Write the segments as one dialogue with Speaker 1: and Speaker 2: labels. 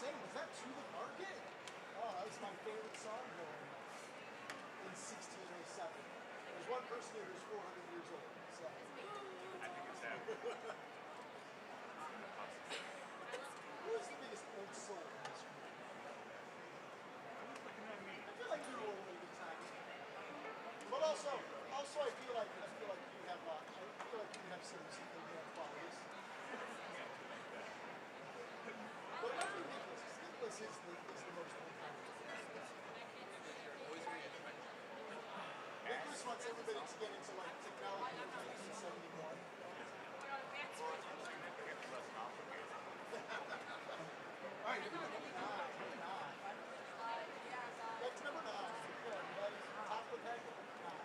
Speaker 1: saying, was that To the Market? Oh, that was my favorite song growing up in 1607. There's one person here who's 400 years old. So.
Speaker 2: I think it's that.
Speaker 1: Who is the biggest old soul in this group?
Speaker 2: Who's looking at me?
Speaker 1: I feel like you're a little bit tiny. But also I feel like you have some qualities. But what do you think Nicholas is the most important? Nicholas wants everybody to get into like technology in 1971. Alright, number 9. That's number 9. Top of the pack, number 9.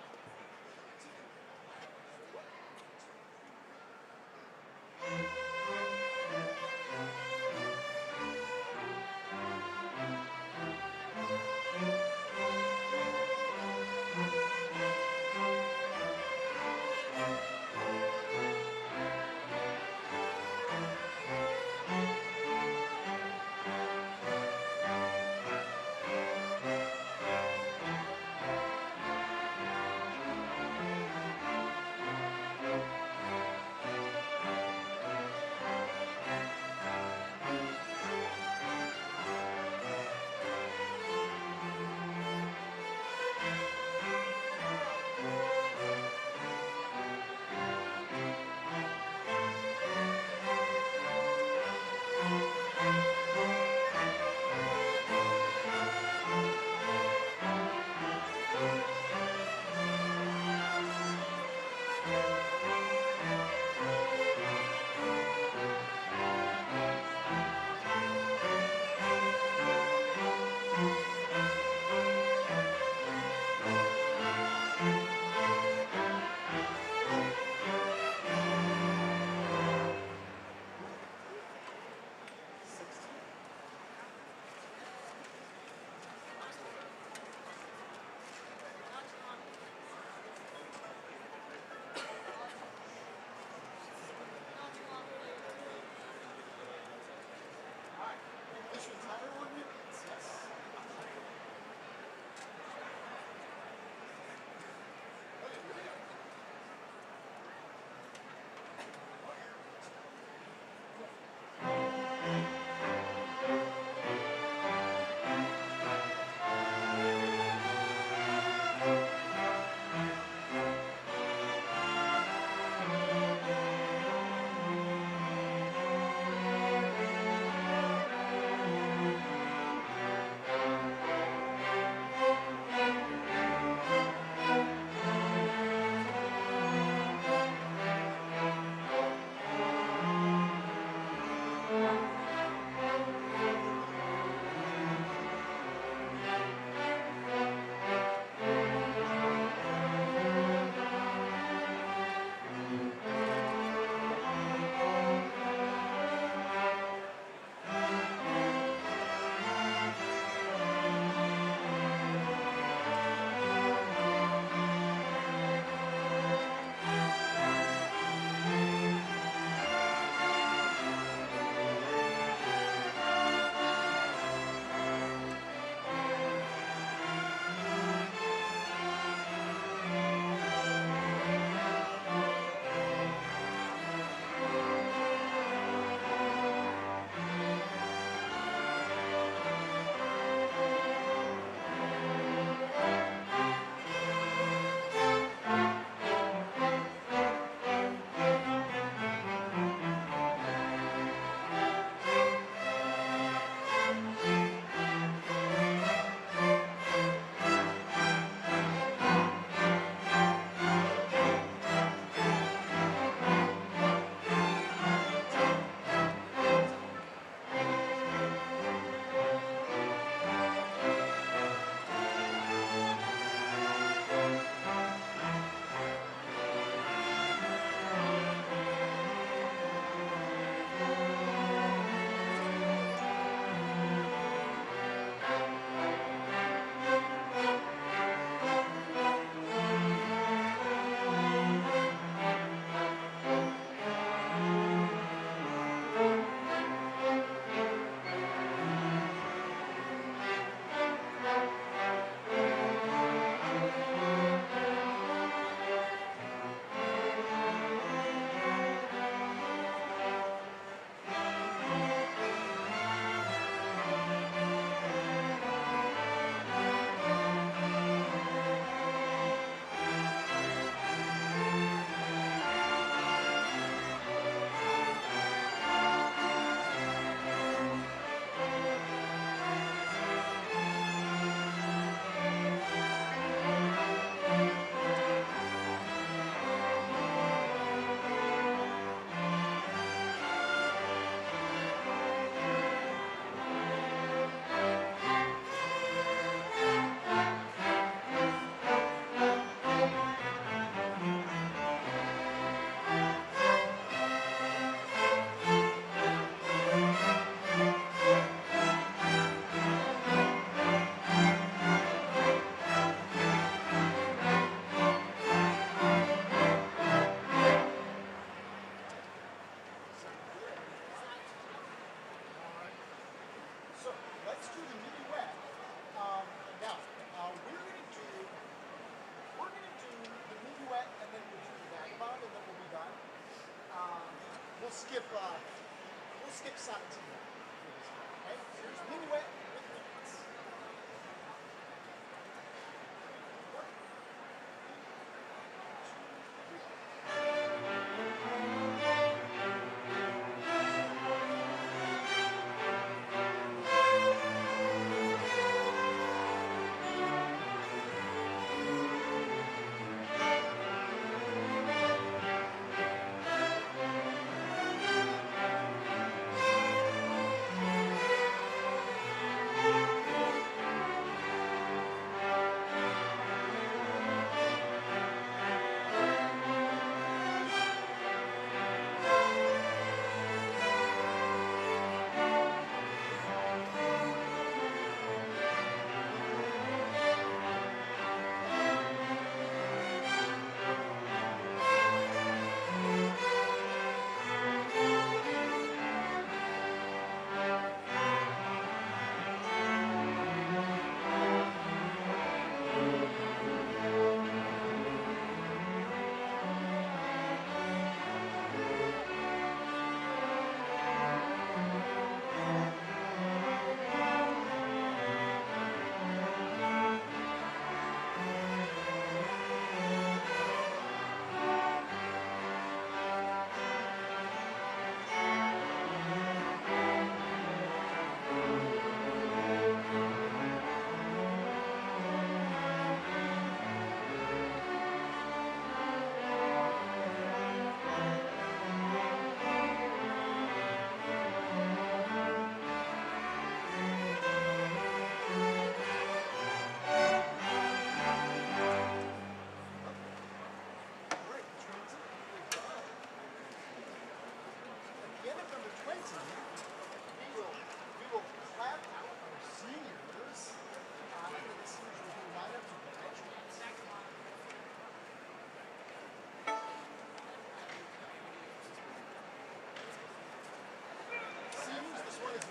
Speaker 1: skip 17. Okay, here's minuet with minutes.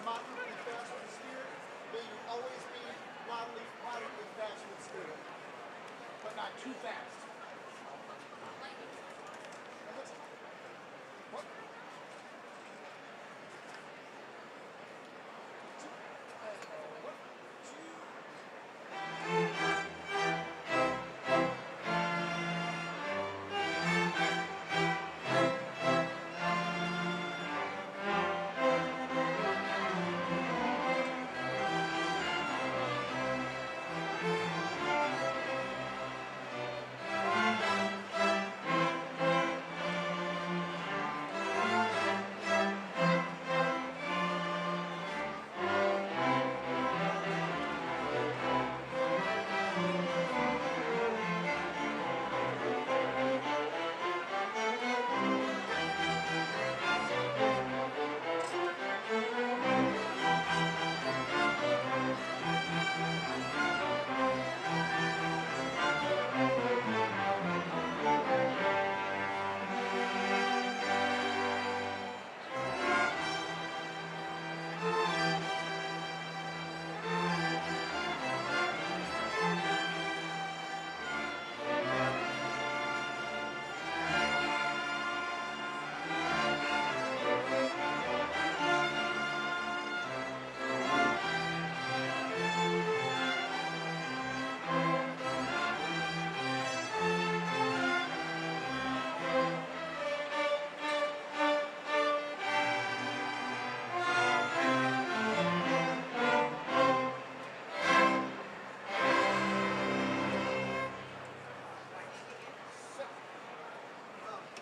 Speaker 1: Moderately fast with the spear. May you always be moderately fast with the spear, but not too fast. What?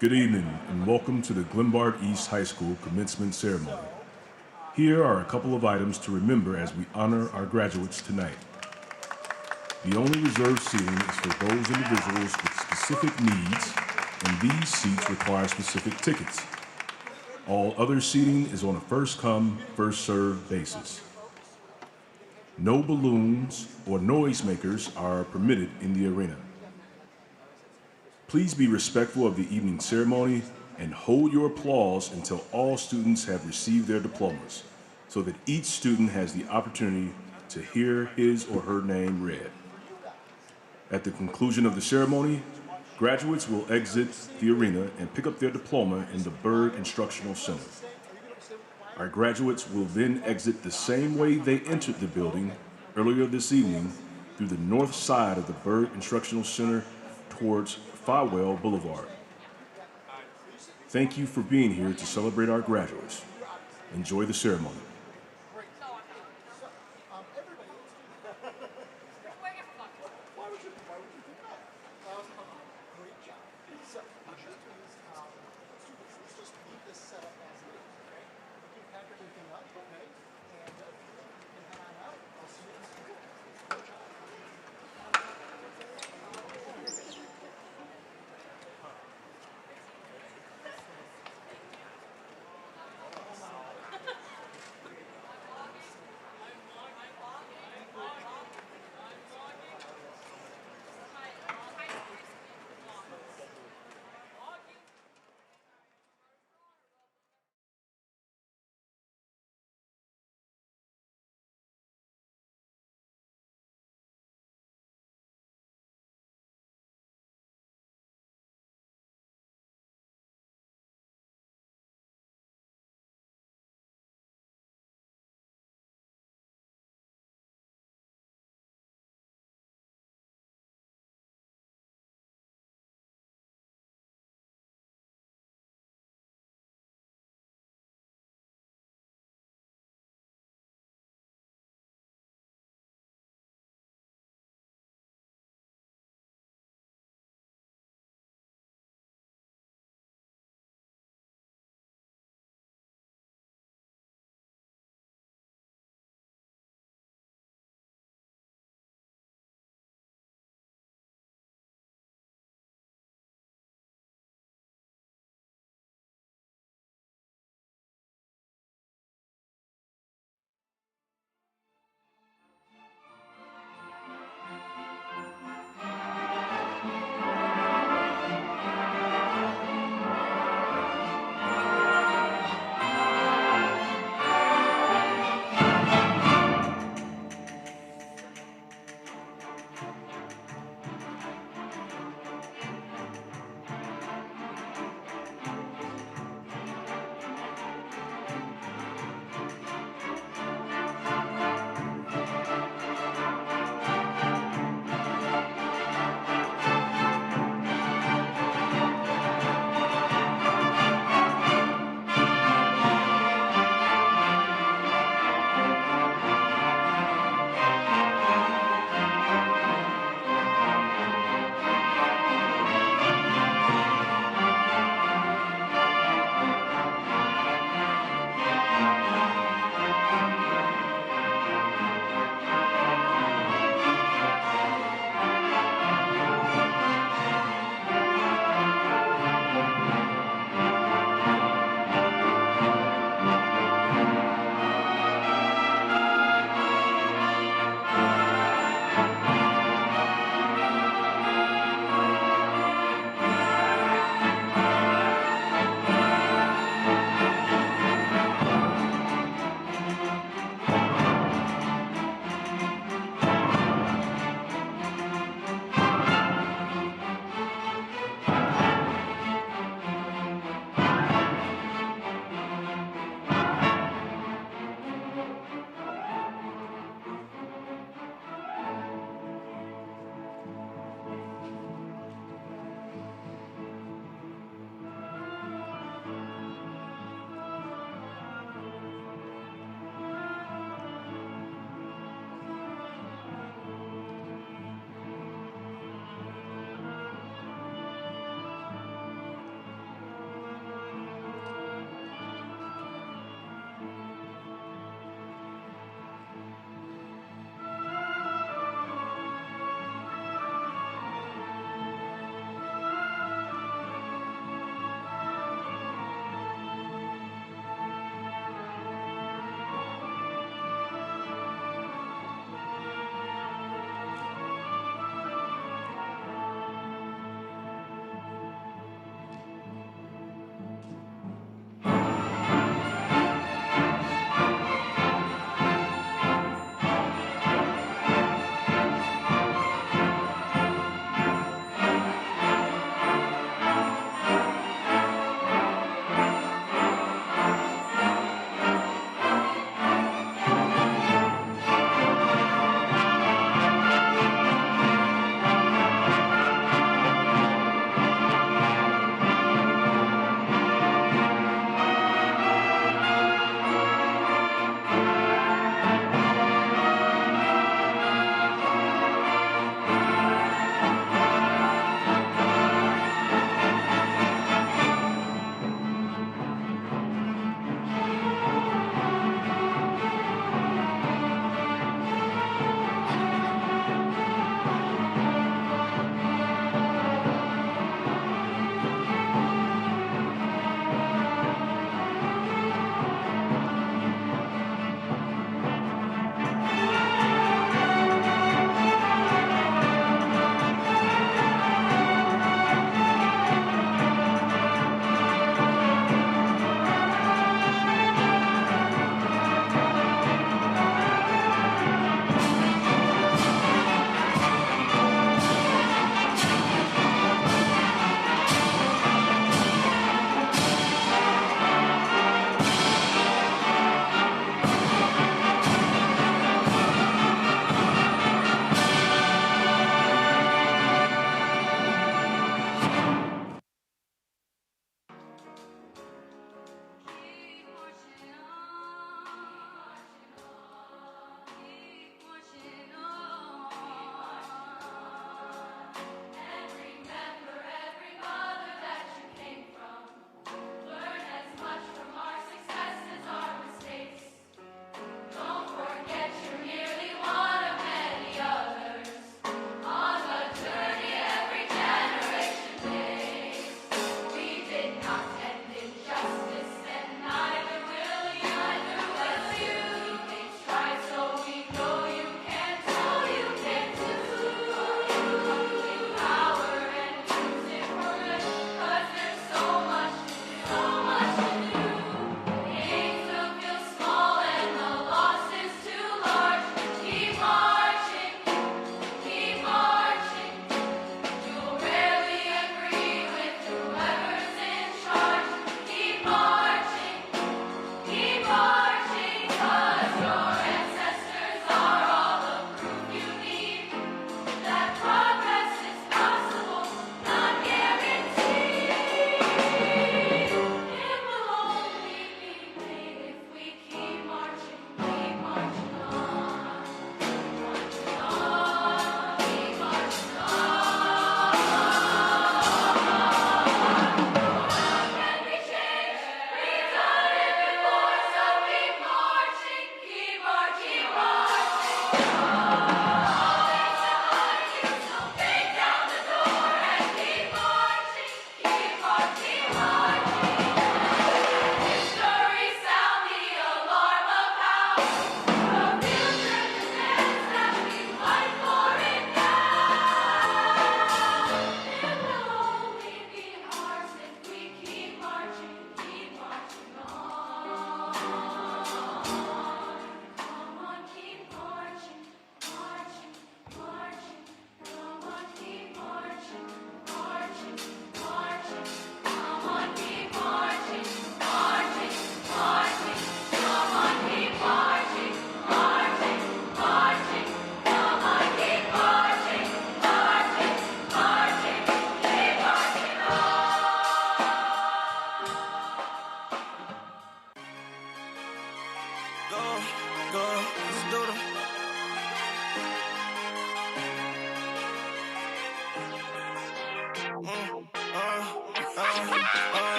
Speaker 3: Good evening and welcome to the Glenbard East High School Commencement Ceremony. Here are a couple of items to remember as we honor our graduates tonight. The only reserved seating is for those individuals with specific needs, and these seats require specific tickets. All other seating is on a first-come, first-served basis. No balloons or noisemakers are permitted in the arena. Please be respectful of the evening ceremony and hold your applause until all students have received their diplomas, so that each student has the opportunity to hear his or her name read. At the conclusion of the ceremony, Graduates will exit the arena and pick up their diploma in the Bird Instructional Center. Our graduates will then exit the same way they entered the building earlier this evening through the north side of the Bird Instructional Center towards Fawell Boulevard. Thank you for being here to celebrate our graduates. Enjoy the ceremony.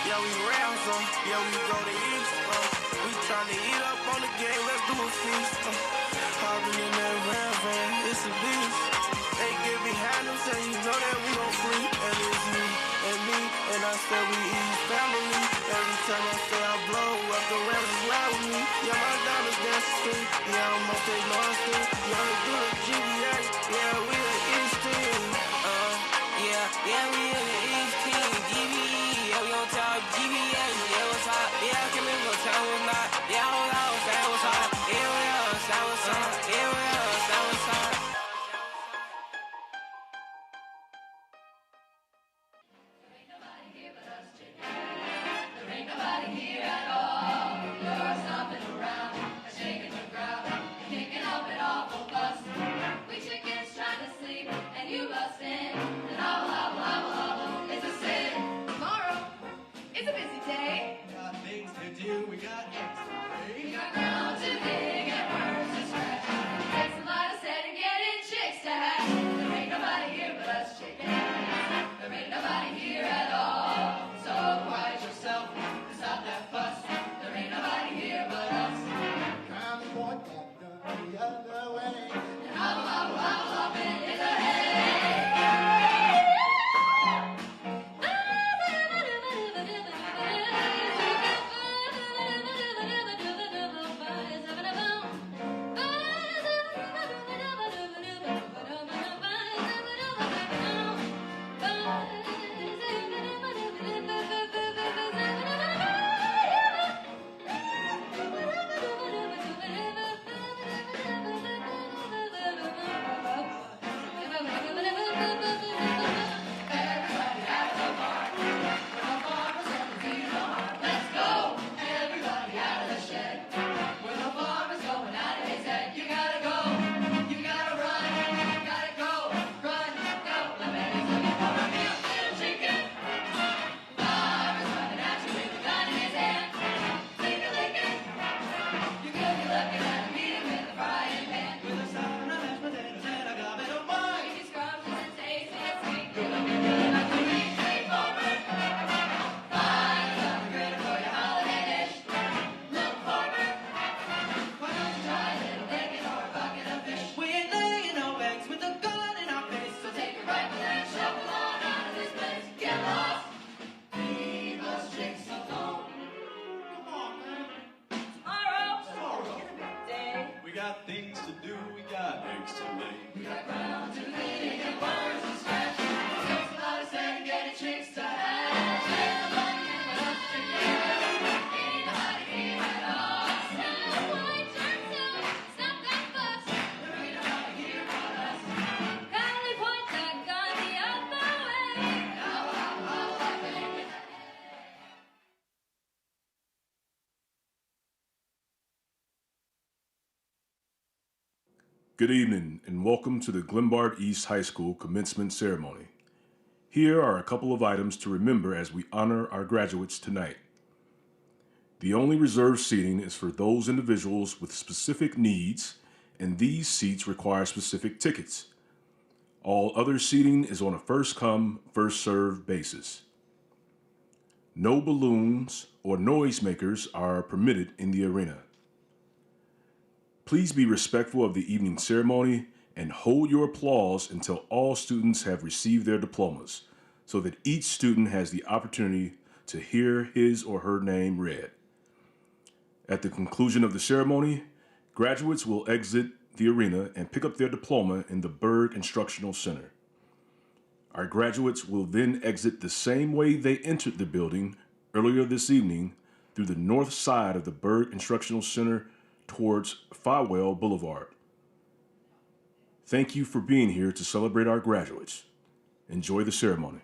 Speaker 4: Yeah, we ransom. Yeah, we go to east. We tryna eat up on the game. Let's do a feast. Hopping in that ram van, it's a beast. They get behind them, say you know that we gon' free. And it's you and me, and I said we eat family. Every time I say I blow up, the rams is loud with me. Yeah, my diamonds dance street. Yeah, I'm up there North Street. Yeah, we do the GBA. Yeah, we the East team. Yeah, we in the East team. GBE. Yeah, we on top GBA. Yeah, what's up? Yeah, I can live on town with not. Yeah, hold on, say what's up. Yeah, we are, say what's up. Yeah, we are, say what's up.
Speaker 3: Good evening and welcome to the Glenbard East High School Commencement Ceremony. Here are a couple of items to remember as we honor our graduates tonight. The only reserved seating is for those individuals with specific needs, and these seats require specific tickets. All other seating is on a first-come, first-served basis. No balloons or noisemakers are permitted in the arena. Please be respectful of the evening ceremony and hold your applause until all students have received their diplomas, so that each student has the opportunity to hear his or her name read. At the conclusion of the ceremony, graduates will exit the arena and pick up their diploma in the Berg Instructional Center. Our graduates will then exit the same way they entered the building earlier this evening through the north side of the Berg Instructional Center towards Fawell Boulevard. Thank you for being here to celebrate our graduates. Enjoy the ceremony.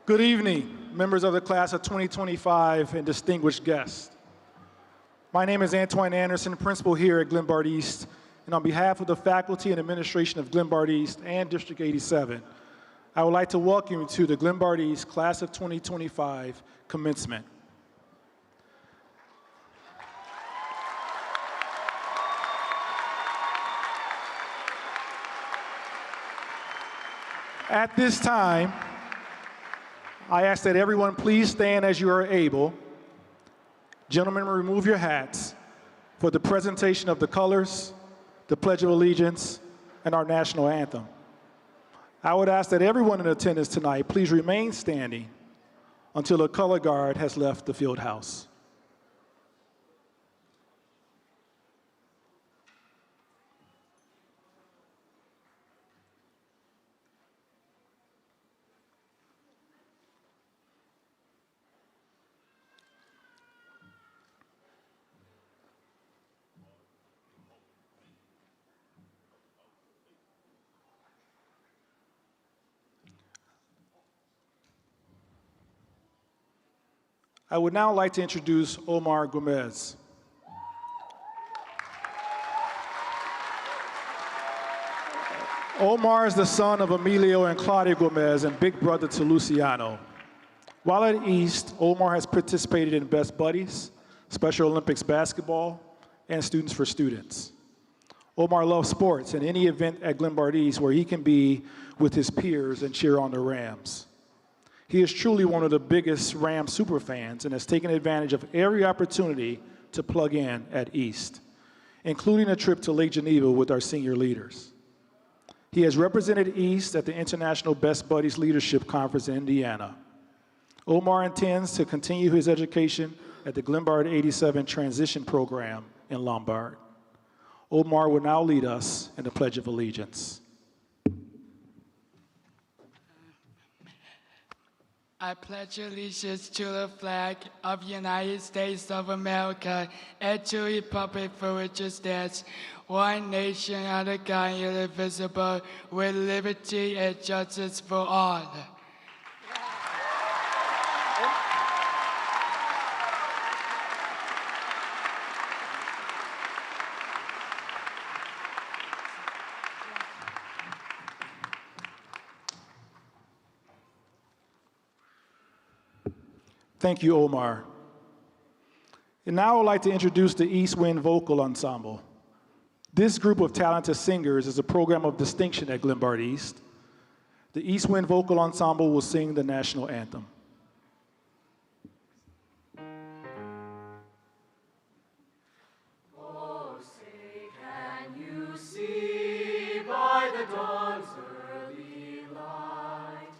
Speaker 5: Good evening, members of the class of 2025 and distinguished guests. My name is Antoine Anderson, principal here at Glenbard East, and on behalf of the faculty and administration of Glenbard East and District 87, I would like to welcome you to the Glenbard East class of 2025 commencement. At this time, I ask that everyone please stand as you are able. Gentlemen, remove your hats for the presentation of the colors, the Pledge of Allegiance, and our national anthem. I would ask that everyone in attendance tonight please remain standing until the color guard has left the field house. I would now like to introduce Omar Gomez. Omar is the son of Emilio and Claudia Gomez and big brother to Luciano. While at East, Omar has participated in Best Buddies, Special Olympics basketball, and Students for Students. Omar loves sports and any event at Glenbard East where he can be with his peers and cheer on the Rams. He is truly one of the biggest Rams superfans and has taken advantage of every opportunity to plug in at East, including a trip to Lake Geneva with our senior leaders. He has represented East at the International Best Buddies Leadership Conference in Indiana. Omar intends to continue his education at the Glenbard 87 Transition Program in Lombard. Omar will now lead us in the Pledge of Allegiance.
Speaker 6: I pledge allegiance to the flag of the United States of America and to the republic for which it stands, one nation under God, indivisible, with liberty and justice for all.
Speaker 5: Thank you, Omar. And now I would like to introduce the East Wind Vocal Ensemble. This group of talented singers is a program of distinction at Glenbard East. The East Wind Vocal Ensemble will sing the national anthem.
Speaker 7: Oh, say, can you see by the dawn's early light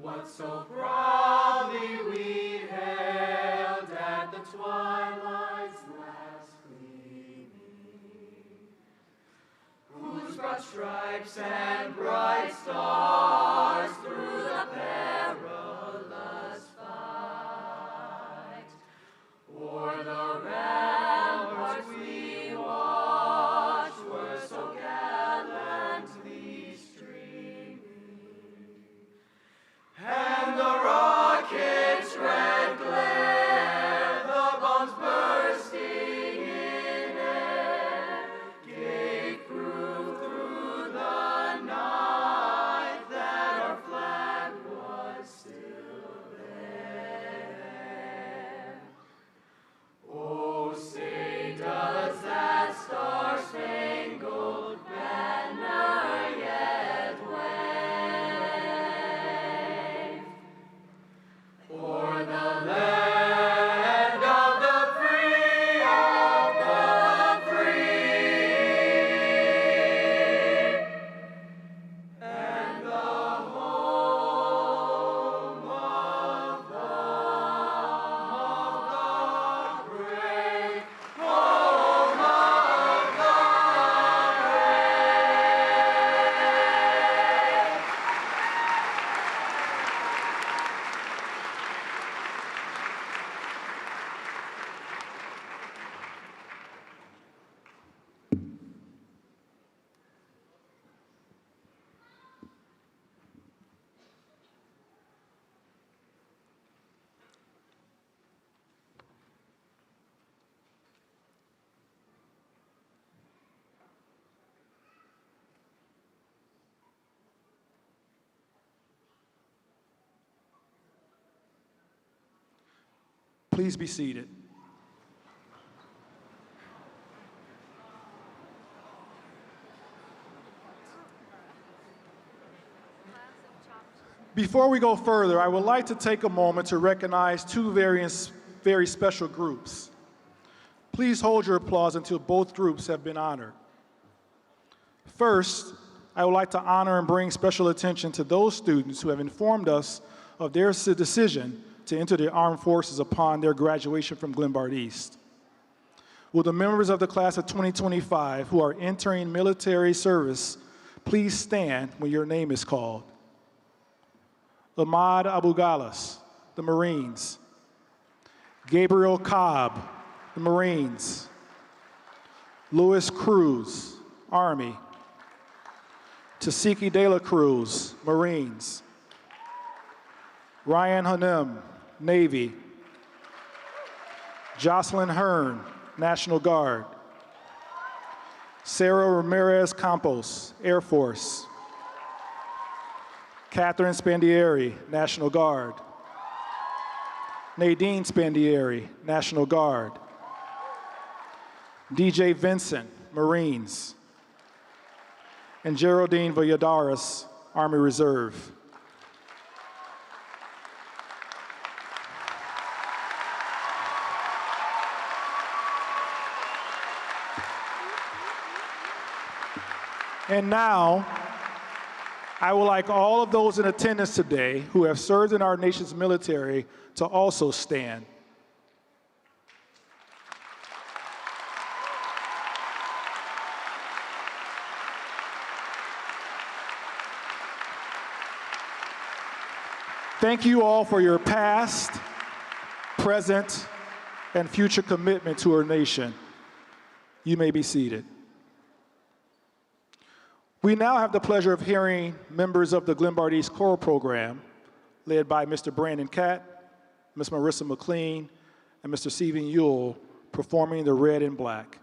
Speaker 7: what so proudly we hailed at the twilight's last gleaming, whose broad stripes and bright stars through the perilous fight o'er the ramparts we watched were so gallantly streaming, and the rocket's red glare, the bombs bursting in air, gave proof through the night that our flag was
Speaker 5: Please be seated. Before we go further, I would like to take a moment to recognize two very special groups. Please hold your applause until both groups have been honored. First, I would like to honor and bring special attention to those students who have informed us of their decision to enter the armed forces upon their graduation from Glenbard East. Will the members of the class of 2025 who are entering military service please stand when your name is called? Ahmad Abu Galas, the Marines. Gabriel Cobb, the Marines. Louis Cruz, Army. Tasiki De La Cruz, Marines. Ryan Hanem, Navy. Jocelyn Hearn, National Guard. Sarah Ramirez Campos, Air Force. Catherine Spandieri, National Guard. Nadine Spandieri, National Guard. DJ Vincent, Marines. And Geraldine Valladares, Army Reserve. And now, I would like all of those in attendance today who have served in our nation's military to also stand. Thank you all for your past, present, and future commitment to our nation. You may be seated. We now have the pleasure of hearing members of the Glenbard East Choral Program, led by Mr. Brandon Catt, Ms. Marissa McLean, and Mr. Stephen Ewell, performing the Red and Black.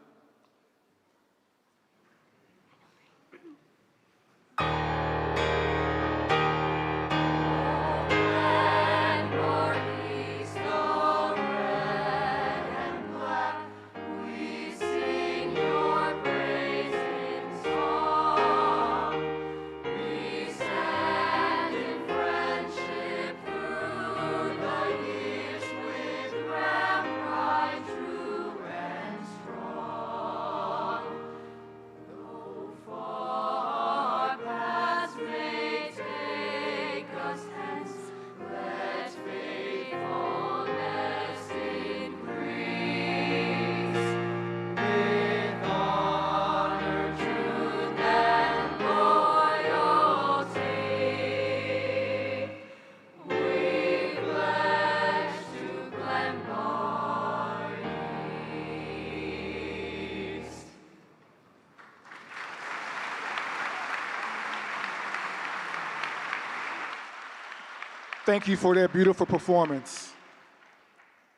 Speaker 5: Thank you for that beautiful performance.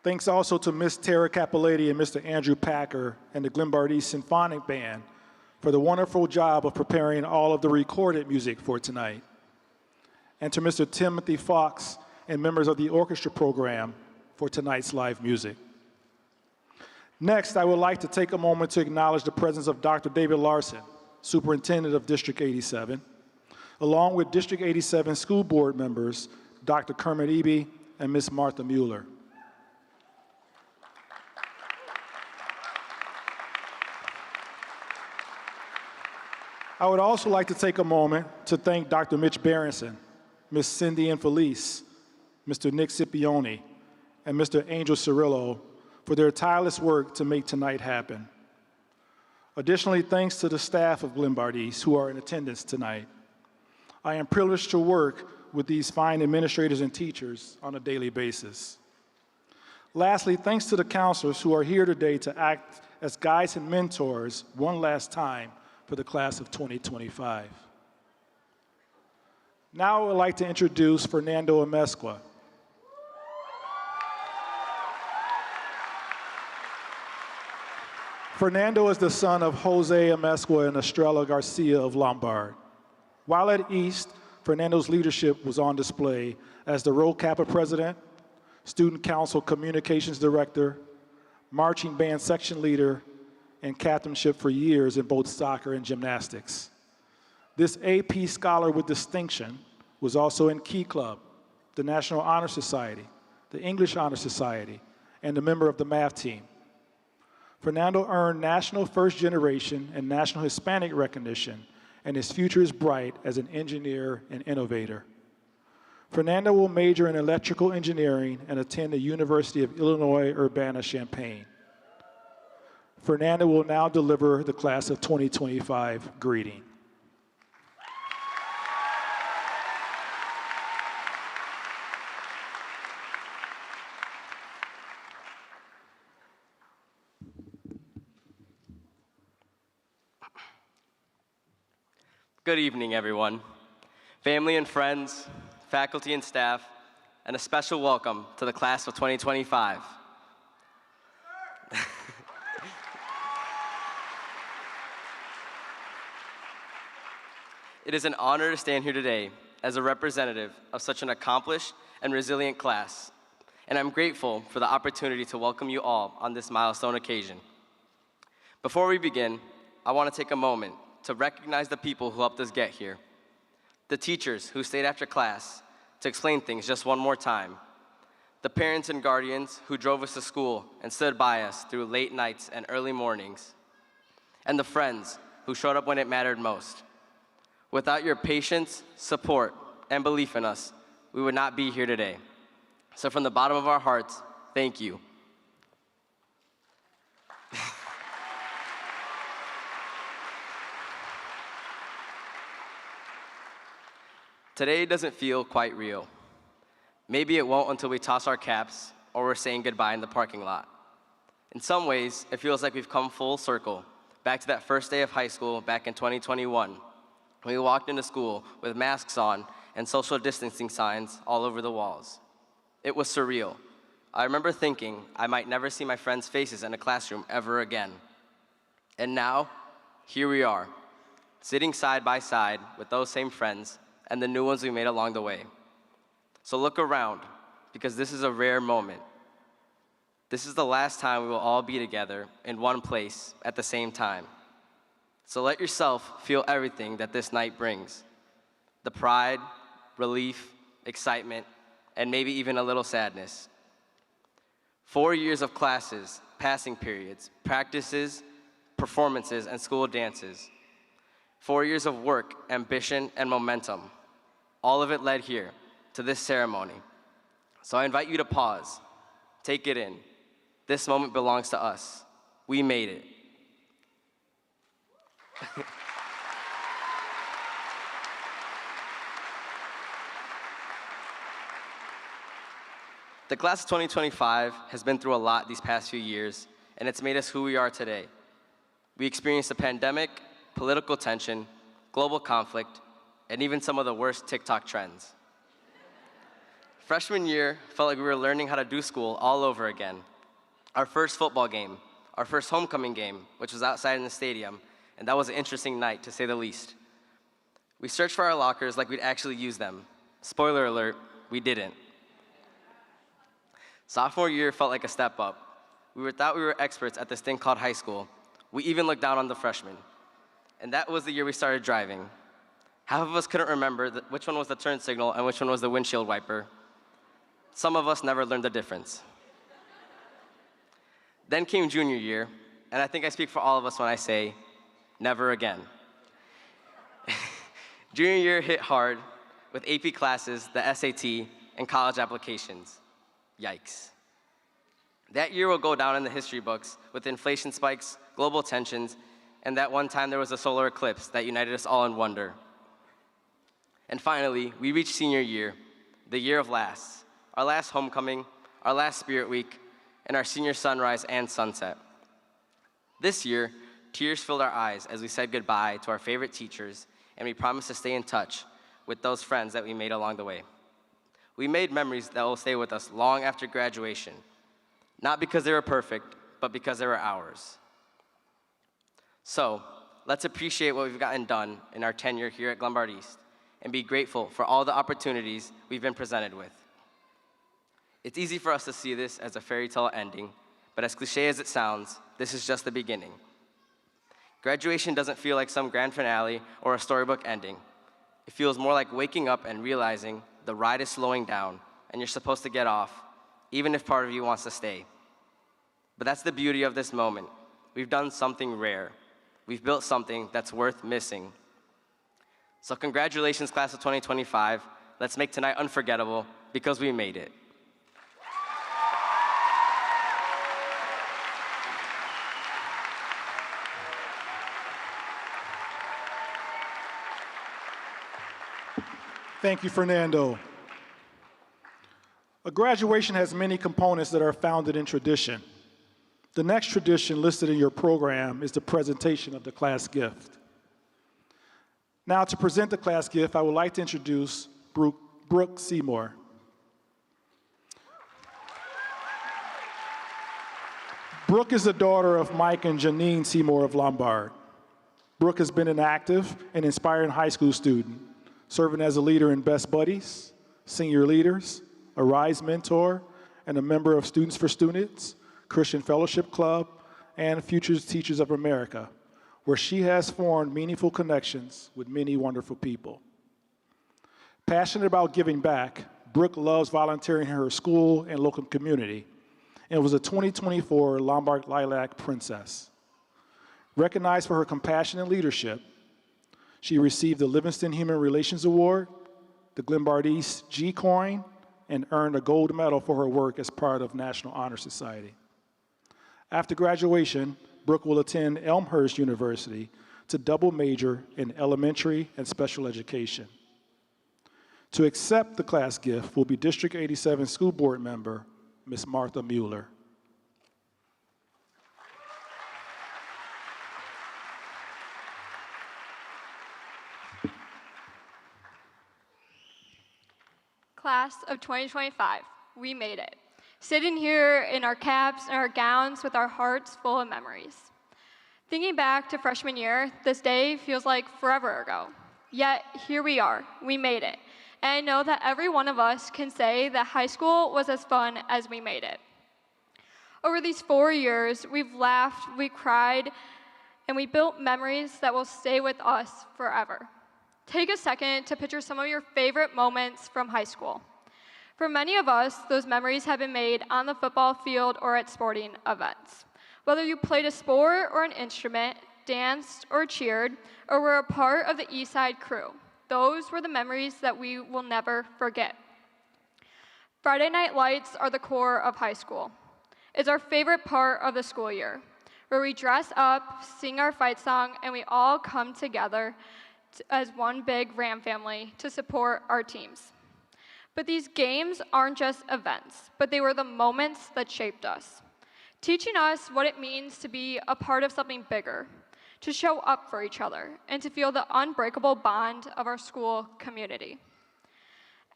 Speaker 5: Thanks also to Ms. Tara Capolati and Mr. Andrew Packer and the Glenbard East Symphonic Band for the wonderful job of preparing all of the recorded music for tonight. And to Mr. Timothy Fox and members of the orchestra program for tonight's live music. Next, I would like to take a moment to acknowledge the presence of Dr. David Larson, Superintendent of District 87, along with District 87 school board members, Dr. Kermit Eby and Ms. Martha Mueller. I would also like to take a moment to thank Dr. Mitch Berenson, Ms. Cindy Infelice, Mr. Nick Scipione, and Mr. Angel Cirillo for their tireless work to make tonight happen. Additionally, thanks to the staff of Glenbard East who are in attendance tonight. I am privileged to work with these fine administrators and teachers on a daily basis. Lastly, thanks to the counselors who are here today to act as guides and mentors one last time for the class of 2025. Now I would like to introduce Fernando Amezcua. Fernando is the son of Jose Amezcua and Estrella Garcia of Lombard. While at East, Fernando's leadership was on display as the Rho Kappa president, student council communications director, marching band section leader, and captainship for years in both soccer and gymnastics. This AP Scholar with distinction was also in Key Club, the National Honor Society, the English Honor Society, and a member of the math team. Fernando earned National First Generation and National Hispanic recognition, and his future is bright as an engineer and innovator. Fernando will major in electrical engineering and attend the University of Illinois Urbana-Champaign. Fernando will now deliver the class of 2025 greeting.
Speaker 8: Good evening, everyone. Family and friends, faculty and staff, and a special welcome to the class of 2025. It is an honor to stand here today as a representative of such an accomplished and resilient class, and I'm grateful for the opportunity to welcome you all on this milestone occasion. Before we begin, I want to take a moment to recognize the people who helped us get here, the teachers who stayed after class to explain things just one more time, the parents and guardians who drove us to school and stood by us through late nights and early mornings, and the friends who showed up when it mattered most. Without your patience, support, and belief in us, we would not be here today. So from the bottom of our hearts, thank you. Today doesn't feel quite real. Maybe it won't until we toss our caps or we're saying goodbye in the parking lot. In some ways, it feels like we've come full circle, back to that first day of high school back in 2021. We walked into school with masks on and social distancing signs all over the walls. It was surreal. I remember thinking I might never see my friends' faces in a classroom ever again. And now, here we are, sitting side by side with those same friends and the new ones we made along the way. So look around, because this is a rare moment. This is the last time we will all be together in one place at the same time. So let yourself feel everything that this night brings. The pride, relief, excitement, and maybe even a little sadness. 4 years of classes, passing periods, practices, performances, and school dances. 4 years of work, ambition, and momentum. All of it led here to this ceremony. So I invite you to pause, take it in. This moment belongs to us. We made it. The class of 2025 has been through a lot these past few years, and it's made us who we are today. We experienced a pandemic, political tension, global conflict, and even some of the worst TikTok trends. Freshman year felt like we were learning how to do school all over again. Our first football game, our first homecoming game, which was outside in the stadium, and that was an interesting night, to say the least. We searched for our lockers like we'd actually use them. Spoiler alert, we didn't. Sophomore year felt like a step up. We thought we were experts at this thing called high school. We even looked down on the freshmen. And that was the year we started driving. Half of us couldn't remember which one was the turn signal and which one was the windshield wiper. Some of us never learned the difference. Then came junior year, and I think I speak for all of us when I say, never again. Junior year hit hard with AP classes, the SAT, and college applications. Yikes. That year will go down in the history books with inflation spikes, global tensions, and that one time there was a solar eclipse that united us all in wonder. And finally, we reached senior year, the year of lasts, our last homecoming, our last spirit week, and our senior sunrise and sunset. This year, tears filled our eyes as we said goodbye to our favorite teachers, and we promised to stay in touch with those friends that we made along the way. We made memories that will stay with us long after graduation, not because they were perfect, but because they were ours. So, let's appreciate what we've gotten done in our tenure here at Glenbard East, and be grateful for all the opportunities we've been presented with. It's easy for us to see this as a fairy tale ending, but as cliche as it sounds, this is just the beginning. Graduation doesn't feel like some grand finale or a storybook ending. It feels more like waking up and realizing the ride is slowing down and you're supposed to get off, even if part of you wants to stay. But that's the beauty of this moment. We've done something rare. We've built something that's worth missing. So congratulations, class of 2025. Let's make tonight unforgettable because we made it.
Speaker 5: Thank you, Fernando. A graduation has many components that are founded in tradition. The next tradition listed in your program is the presentation of the class gift. Now, to present the class gift, I would like to introduce Brooke Seymour. Brooke is the daughter of Mike and Janine Seymour of Lombard. Brooke has been an active and inspiring high school student, serving as a leader in Best Buddies, Senior Leaders, a RISE mentor, and a member of Students for Students, Christian Fellowship Club, and Futures Teachers of America, where she has formed meaningful connections with many wonderful people. Passionate about giving back, Brooke loves volunteering in her school and local community, and was a 2024 Lombard Lilac Princess. Recognized for her compassion and leadership, she received the Livingston Human Relations Award, the Glenbard East G Coin, and earned a gold medal for her work as part of National Honor Society. After graduation, Brooke will attend Elmhurst University to double major in elementary and special education. To accept the class gift will be District 87 School Board member, Ms. Martha Mueller.
Speaker 9: Class of 2025, we made it. Sitting here in our caps and our gowns with our hearts full of memories. Thinking back to freshman year, this day feels like forever ago. Yet, here we are, we made it. And I know that every one of us can say that high school was as fun as we made it. Over these 4 years, we've laughed, we cried, and we built memories that will stay with us forever. Take a second to picture some of your favorite moments from high school. For many of us, those memories have been made on the football field or at sporting events. Whether you played a sport or an instrument, danced or cheered, or were a part of the Eastside crew, those were the memories that we will never forget. Friday night lights are the core of high school. It's our favorite part of the school year, where we dress up, sing our fight song, and we all come together as one big Ram family to support our teams. But these games aren't just events, but they were the moments that shaped us, teaching us what it means to be a part of something bigger, to show up for each other, and to feel the unbreakable bond of our school community.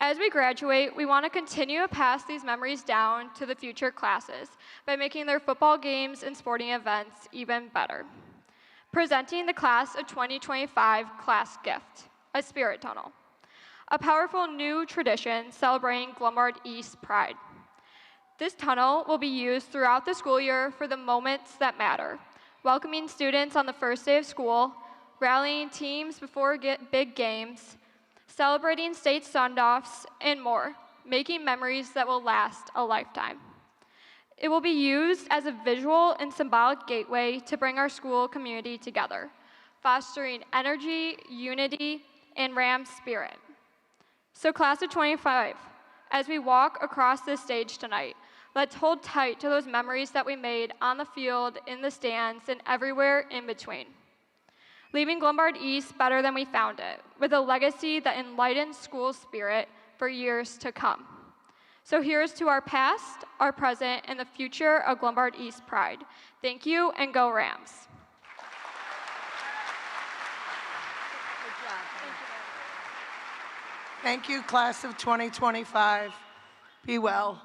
Speaker 9: As we graduate, we want to continue to pass these memories down to the future classes by making their football games and sporting events even better. Presenting the class of 2025 class gift, a spirit tunnel, a powerful new tradition celebrating Glenbard East pride. This tunnel will be used throughout the school year for the moments that matter, welcoming students on the first day of school, rallying teams before big games, celebrating state send-offs, and more, making memories that will last a lifetime. It will be used as a visual and symbolic gateway to bring our school community together, fostering energy, unity, and Ram spirit. So class of 25, as we walk across this stage tonight, let's hold tight to those memories that we made on the field, in the stands, and everywhere in between. Leaving Lombard East better than we found it, with a legacy that enlightens school spirit for years to come. So here's to our past, our present, and the future of Lombard East pride. Thank you, and go Rams.
Speaker 10: Thank you, class of 2025. Be well.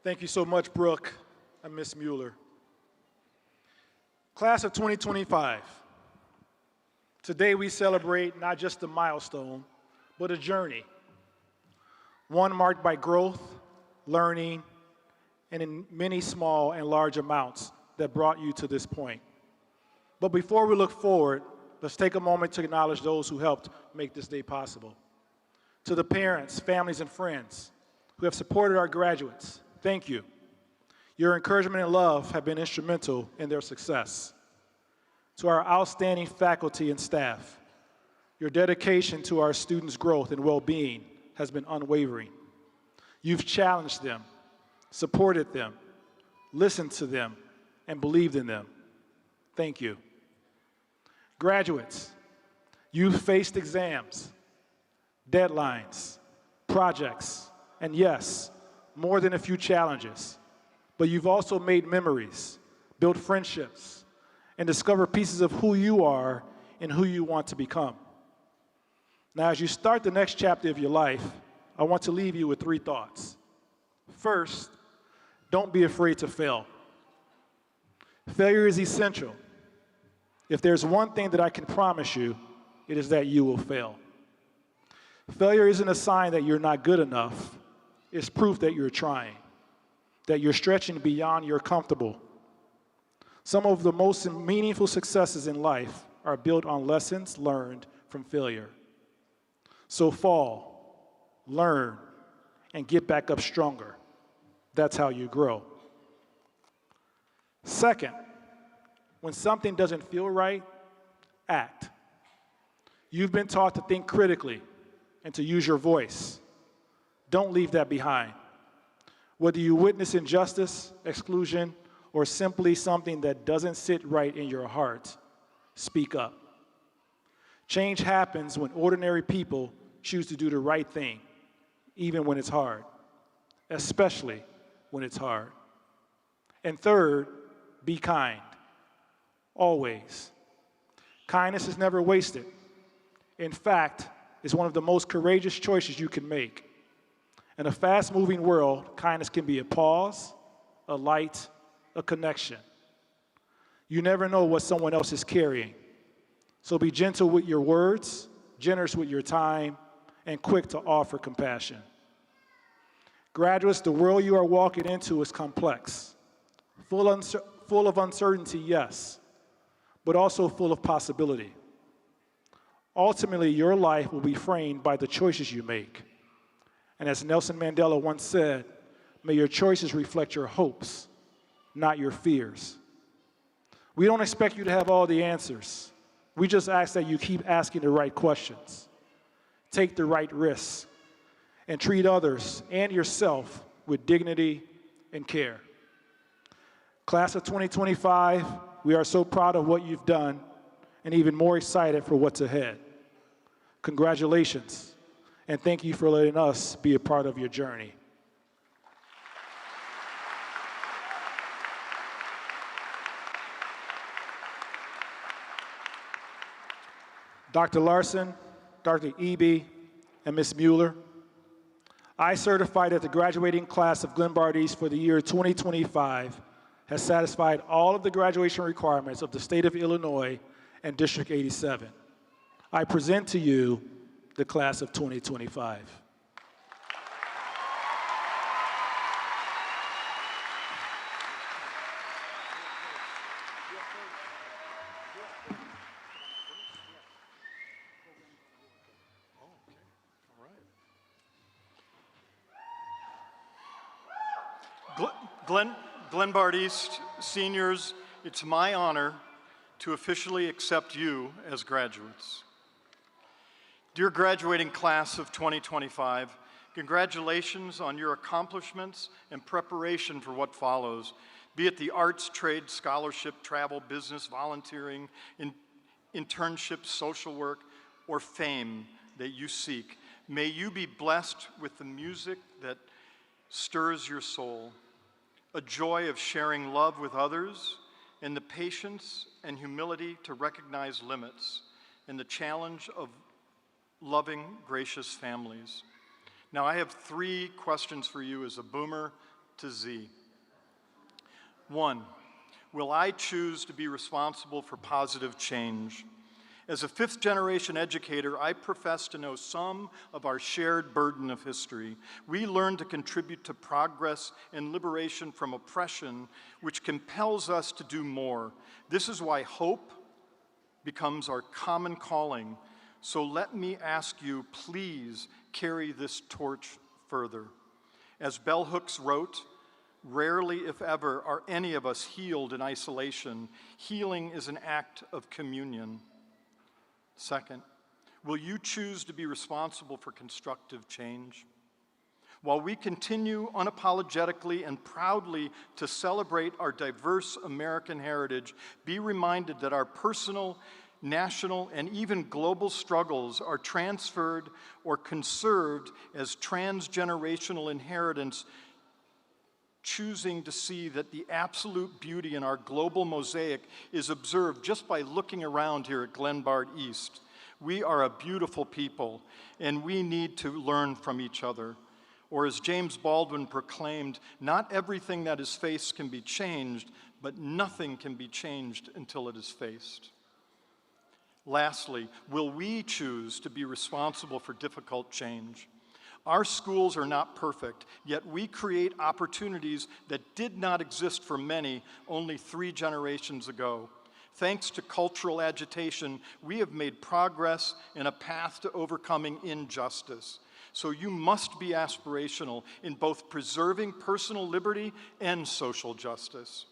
Speaker 5: Thank you so much, Brooke and Ms. Mueller. Class of 2025. Today we celebrate not just a milestone, but a journey. One marked by growth, learning, and in many small and large amounts that brought you to this point. But before we look forward, let's take a moment to acknowledge those who helped make this day possible. To the parents, families, and friends who have supported our graduates, thank you. Your encouragement and love have been instrumental in their success. To our outstanding faculty and staff, your dedication to our students' growth and well-being has been unwavering. You've challenged them, supported them, listened to them, and believed in them. Thank you. Graduates, you've faced exams, deadlines, projects, and yes, more than a few challenges. But you've also made memories, built friendships, and discovered pieces of who you are and who you want to become. Now, as you start the next chapter of your life, I want to leave you with 3 thoughts. First, don't be afraid to fail. Failure is essential. If there's one thing that I can promise you, it is that you will fail. Failure isn't a sign that you're not good enough. It's proof that you're trying, that you're stretching beyond your comfortable. Some of the most meaningful successes in life are built on lessons learned from failure. So fall, learn, and get back up stronger. That's how you grow. Second, when something doesn't feel right, act. You've been taught to think critically and to use your voice. Don't leave that behind. Whether you witness injustice, exclusion, or simply something that doesn't sit right in your heart, speak up. Change happens when ordinary people choose to do the right thing, even when it's hard, especially when it's hard. And third, be kind, always. Kindness is never wasted. In fact, it's one of the most courageous choices you can make. In a fast-moving world, kindness can be a pause, a light, a connection. You never know what someone else is carrying. So be gentle with your words, generous with your time, and quick to offer compassion. Graduates, the world you are walking into is complex, full of uncertainty, yes, but also full of possibility. Ultimately, your life will be framed by the choices you make. And as Nelson Mandela once said, may your choices reflect your hopes, not your fears. We don't expect you to have all the answers. We just ask that you keep asking the right questions, take the right risks, and treat others and yourself with dignity and care. Class of 2025, we are so proud of what you've done and even more excited for what's ahead. Congratulations, and thank you for letting us be a part of your journey. Dr. Larson, Dr. Eby, and Ms. Mueller, I certify that the graduating class of Glenbard East for the year 2025 has satisfied all of the graduation requirements of the state of Illinois and District 87. I present to you the class of 2025.
Speaker 11: Glenbard East seniors, it's my honor to officially accept you as graduates. Dear graduating class of 2025, congratulations on your accomplishments and preparation for what follows, be it the arts, trade, scholarship, travel, business, volunteering, internships, social work, or fame that you seek. May you be blessed with the music that stirs your soul, a joy of sharing love with others, and the patience and humility to recognize limits, and the challenge of loving, gracious families. Now, I have 3 questions for you as a boomer to Z. 1, will I choose to be responsible for positive change? As a fifth-generation educator, I profess to know some of our shared burden of history. We learn to contribute to progress and liberation from oppression, which compels us to do more. This is why hope becomes our common calling. So let me ask you, please carry this torch further. As Bell Hooks wrote, rarely, if ever, are any of us healed in isolation. Healing is an act of communion. Second, will you choose to be responsible for constructive change? While we continue unapologetically and proudly to celebrate our diverse American heritage, be reminded that our personal, national, and even global struggles are transferred or conserved as transgenerational inheritance, choosing to see that the absolute beauty in our global mosaic is observed just by looking around here at Glenbard East. We are a beautiful people, and we need to learn from each other. Or as James Baldwin proclaimed, not everything that is faced can be changed, but nothing can be changed until it is faced. Lastly, will we choose to be responsible for difficult change? Our schools are not perfect, yet we create opportunities that did not exist for many only 3 generations ago. Thanks to cultural agitation, we have made progress in a path to overcoming injustice. So you must be aspirational in both preserving personal liberty and social justice.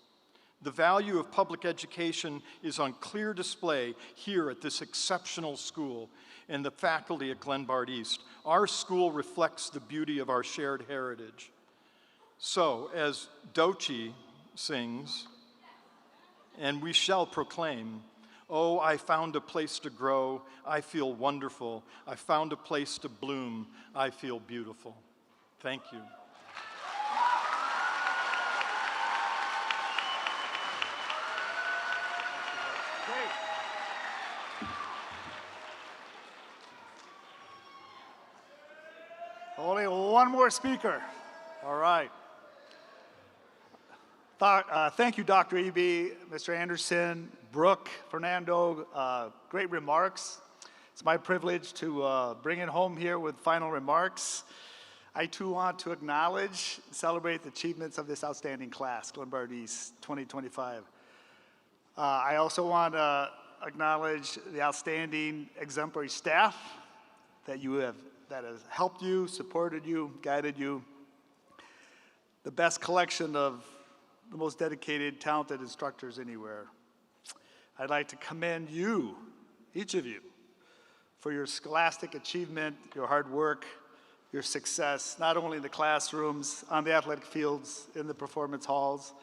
Speaker 11: The value of public education is on clear display here at this exceptional school and the faculty at Glenbard East. Our school reflects the beauty of our shared heritage. So, as Dochi sings, and we shall proclaim, oh, I found a place to grow, I feel wonderful. I found a place to bloom, I feel beautiful. Thank you.
Speaker 12: Only one more speaker. All right. Thank you, Dr. Eby, Mr. Anderson, Brooke, Fernando. Great remarks. It's my privilege to bring it home here with final remarks. I too want to acknowledge, celebrate the achievements of this outstanding class, Lombard East 2025. I also want to acknowledge the outstanding exemplary staff that has helped you, supported you, guided you. The best collection of the most dedicated, talented instructors anywhere. I'd like to commend you, each of you, for your scholastic achievement, your hard work, your success, not only in the classrooms, on the athletic fields, in the performance halls,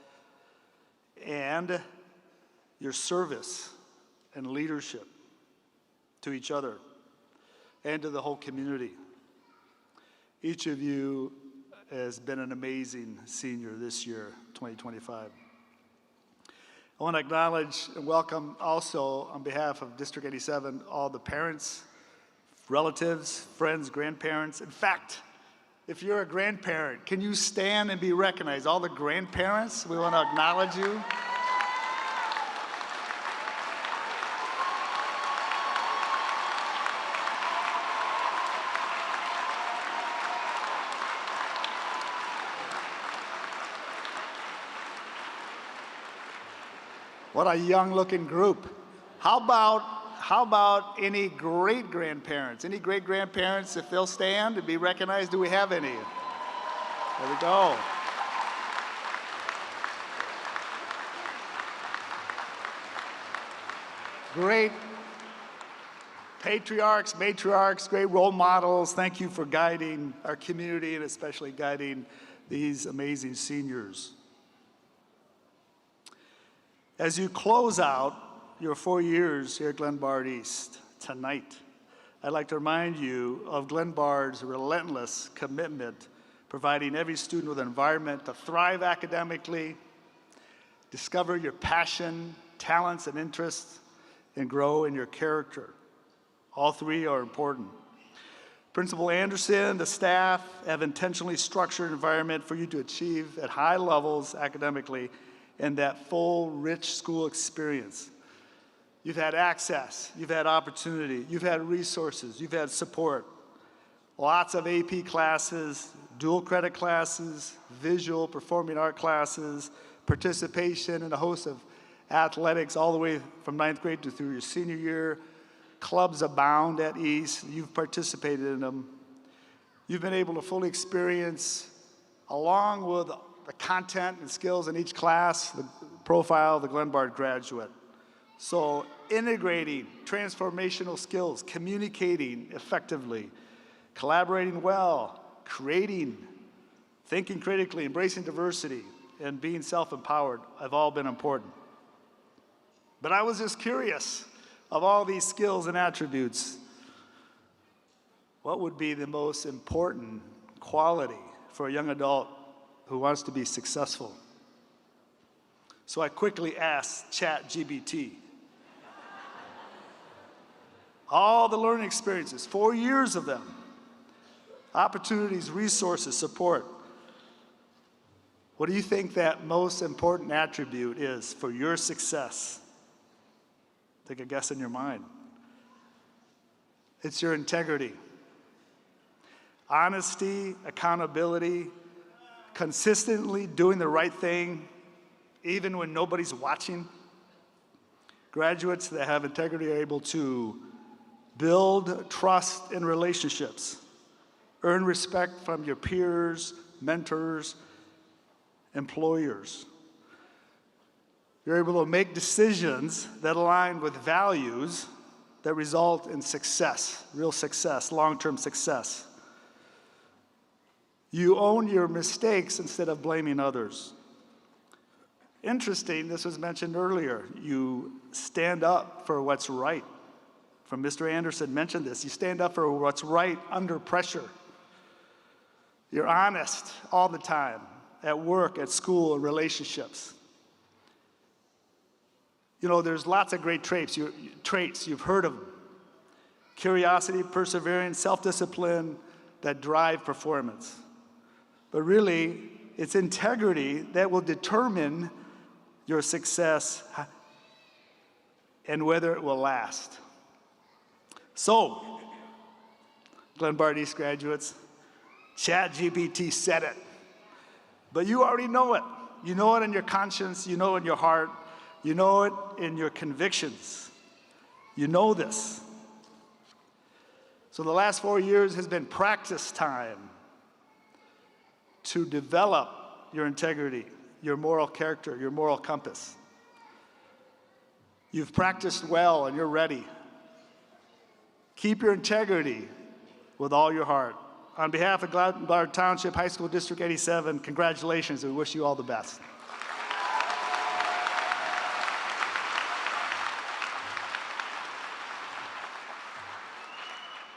Speaker 12: and your service and leadership to each other and to the whole community. Each of you has been an amazing senior this year, 2025. I want to acknowledge and welcome also on behalf of District 87, all the parents, relatives, friends, grandparents. In fact, if you're a grandparent, can you stand and be recognized? All the grandparents, we want to acknowledge you. What a young-looking group. How about any great-grandparents? Any great-grandparents, if they'll stand and be recognized, do we have any? There we go. Great patriarchs, matriarchs, great role models. Thank you for guiding our community and especially guiding these amazing seniors. As you close out your 4 years here at Glenbard East tonight, I'd like to remind you of Glenbard's relentless commitment, providing every student with an environment to thrive academically, discover your passion, talents, and interests, and grow in your character. All 3 are important. Principal Anderson, the staff have intentionally structured an environment for you to achieve at high levels academically and that full, rich school experience. You've had access, you've had opportunity, you've had resources, you've had support. Lots of AP classes, dual credit classes, visual, performing art classes, participation in a host of athletics all the way from 9th grade to through your senior year. Clubs abound at East. You've participated in them. You've been able to fully experience, along with the content and skills in each class, the profile of the Glenbard graduate. So integrating transformational skills, communicating effectively, collaborating well, creating, thinking critically, embracing diversity, and being self-empowered have all been important. But I was just curious, of all these skills and attributes, what would be the most important quality for a young adult who wants to be successful? So I quickly asked ChatGPT. All the learning experiences, 4 years of them, opportunities, resources, support. What do you think that most important attribute is for your success? Take a guess in your mind. It's your integrity. Honesty, accountability, consistently doing the right thing, even when nobody's watching. Graduates that have integrity are able to build trust in relationships, earn respect from your peers, mentors, employers. You're able to make decisions that align with values that result in success, real success, long-term success. You own your mistakes instead of blaming others. Interesting, this was mentioned earlier. You stand up for what's right. From Mr. Anderson mentioned this. You stand up for what's right under pressure. You're honest all the time, at work, at school, in relationships. You know, there's lots of great traits. You've heard of them. Curiosity, perseverance, self-discipline that drive performance. But really, it's integrity that will determine your success and whether it will last. So, Glenbard East graduates, ChatGPT said it. But you already know it. You know it in your conscience, you know it in your heart, you know it in your convictions. You know this. So the last 4 years has been practice time to develop your integrity, your moral character, your moral compass. You've practiced well and you're ready. Keep your integrity with all your heart. On behalf of Glenbard Township High School District 87, congratulations, and we wish you all the best.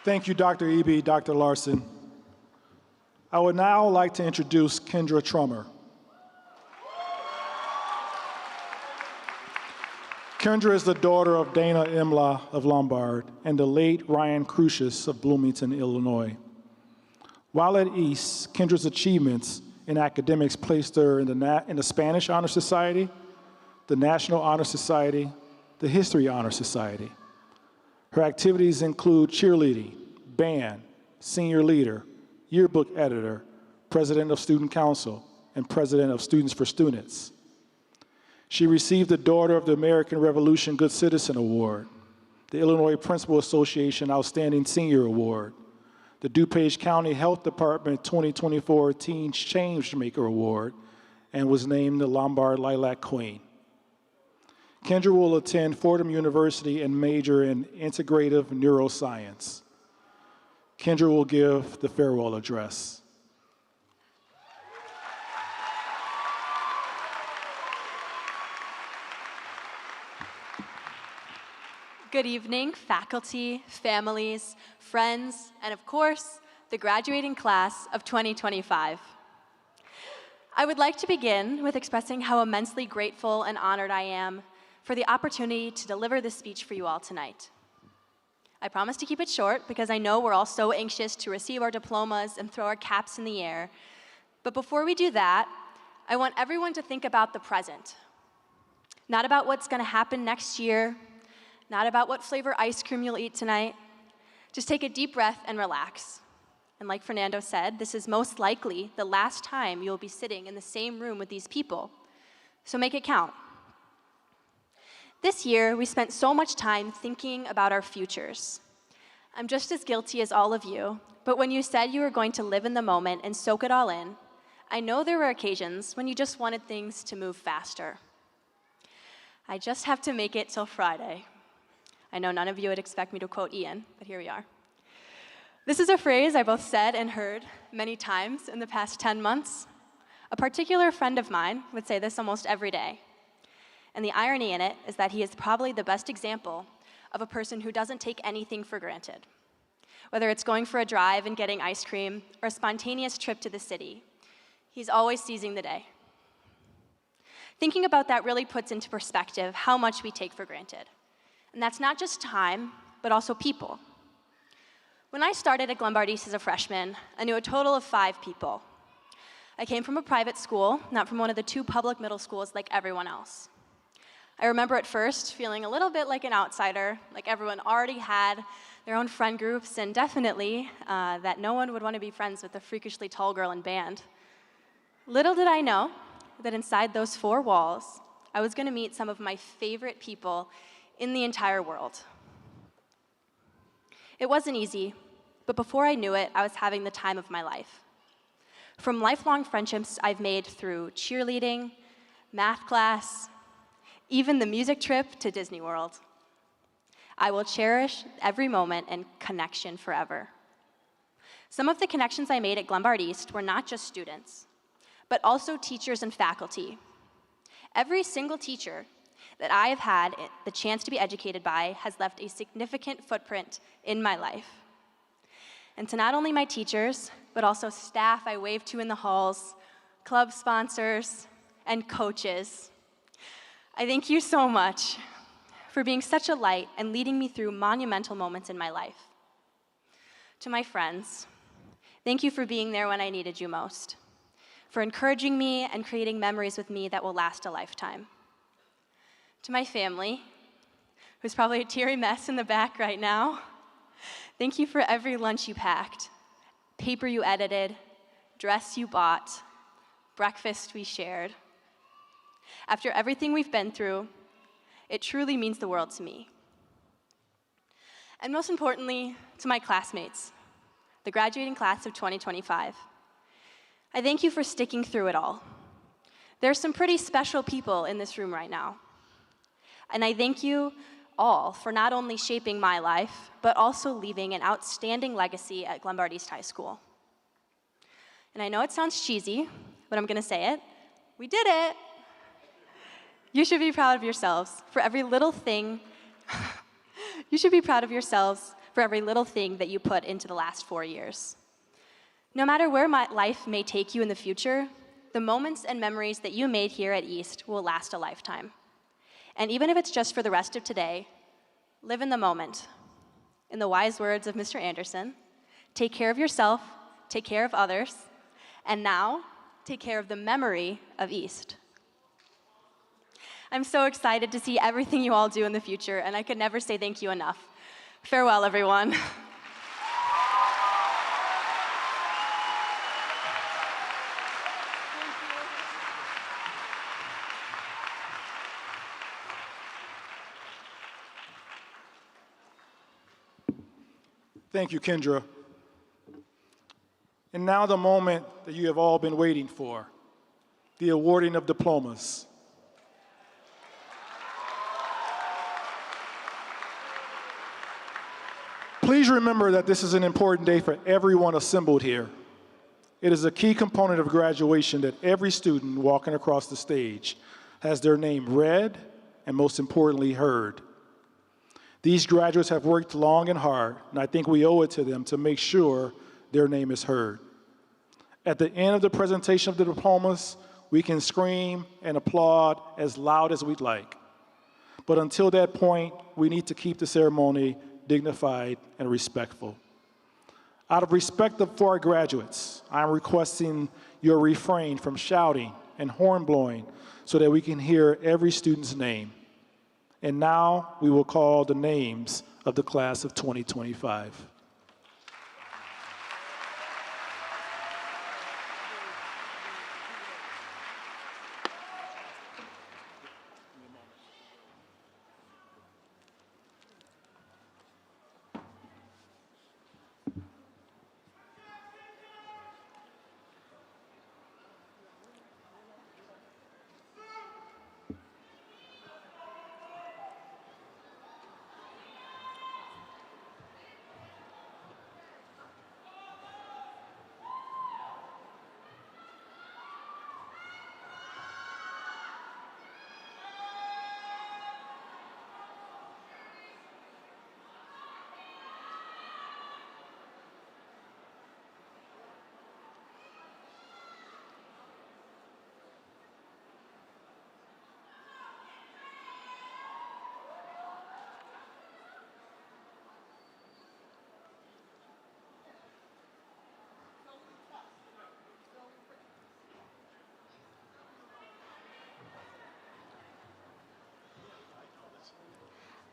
Speaker 5: Thank you, Dr. Eby, Dr. Larson. I would now like to introduce Kendra Trummer. Kendra is the daughter of Dana Imla of Lombard and the late Ryan Crucius of Bloomington, Illinois. While at East, Kendra's achievements in academics placed her in the Spanish Honor Society, the National Honor Society, the History Honor Society. Her activities include cheerleading, band, senior leader, yearbook editor, president of Student Council, and president of Students for Students. She received the Daughter of the American Revolution Good Citizen Award, the Illinois Principal Association Outstanding Senior Award, the DuPage County Health Department 2024 Teen Changemaker Award, and was named the Lombard Lilac Queen. Kendra will attend Fordham University and major in integrative neuroscience. Kendra will give the farewell address.
Speaker 13: Good evening, faculty, families, friends, and of course, the graduating class of 2025. I would like to begin with expressing how immensely grateful and honored I am for the opportunity to deliver this speech for you all tonight. I promise to keep it short because I know we're all so anxious to receive our diplomas and throw our caps in the air. But before we do that, I want everyone to think about the present. Not about what's going to happen next year, not about what flavor ice cream you'll eat tonight. Just take a deep breath and relax. And like Fernando said, this is most likely the last time you'll be sitting in the same room with these people. So make it count. This year, we spent so much time thinking about our futures. I'm just as guilty as all of you, but when you said you were going to live in the moment and soak it all in, I know there were occasions when you just wanted things to move faster. I just have to make it till Friday. I know none of you would expect me to quote Ian, but here we are. This is a phrase I both said and heard many times in the past 10 months. A particular friend of mine would say this almost every day. And the irony in it is that he is probably the best example of a person who doesn't take anything for granted. Whether it's going for a drive and getting ice cream or a spontaneous trip to the city, he's always seizing the day. Thinking about that really puts into perspective how much we take for granted. And that's not just time, but also people. When I started at Glenbard East as a freshman, I knew a total of 5 people. I came from a private school, not from one of the 2 public middle schools like everyone else. I remember at first feeling a little bit like an outsider, like everyone already had their own friend groups, and definitely that no one would want to be friends with a freakishly tall girl in band. Little did I know that inside those 4 walls, I was going to meet some of my favorite people in the entire world. It wasn't easy, but before I knew it, I was having the time of my life. From lifelong friendships I've made through cheerleading, math class, even the music trip to Disney World. I will cherish every moment and connection forever. Some of the connections I made at Glenbard East were not just students, but also teachers and faculty. Every single teacher that I have had the chance to be educated by has left a significant footprint in my life. And to not only my teachers, but also staff I wave to in the halls, club sponsors, and coaches, I thank you so much for being such a light and leading me through monumental moments in my life. To my friends, thank you for being there when I needed you most, for encouraging me and creating memories with me that will last a lifetime. To my family, who's probably a teary mess in the back right now, thank you for every lunch you packed, paper you edited, dress you bought, breakfast we shared. After everything we've been through, it truly means the world to me. And most importantly, to my classmates, the graduating class of 2025. I thank you for sticking through it all. There's some pretty special people in this room right now. And I thank you all for not only shaping my life, but also leaving an outstanding legacy at Glenbard East High School. And I know it sounds cheesy, but I'm gonna say it. We did it. You should be proud of yourselves for every little thing. You should be proud of yourselves for every little thing that you put into the last 4 years. No matter where my life may take you in the future, the moments and memories that you made here at East will last a lifetime. And even if it's just for the rest of today, live in the moment. In the wise words of Mr. Anderson, take care of yourself, take care of others, and now, take care of the memory of East. I'm so excited to see everything you all do in the future, and I could never say thank you enough. Farewell, everyone.
Speaker 5: Thank you, Kendra. And now the moment that you have all been waiting for, the awarding of diplomas. Please remember that this is an important day for everyone assembled here. It is a key component of graduation that every student walking across the stage has their name read and, most importantly, heard. These graduates have worked long and hard, and I think we owe it to them to make sure their name is heard. At the end of the presentation of the diplomas, we can scream and applaud as loud as we'd like. But until that point, we need to keep the ceremony dignified and respectful. Out of respect for our graduates, I'm requesting your refrain from shouting and horn blowing so that we can hear every student's name. And now we will call the names of the class of 2025.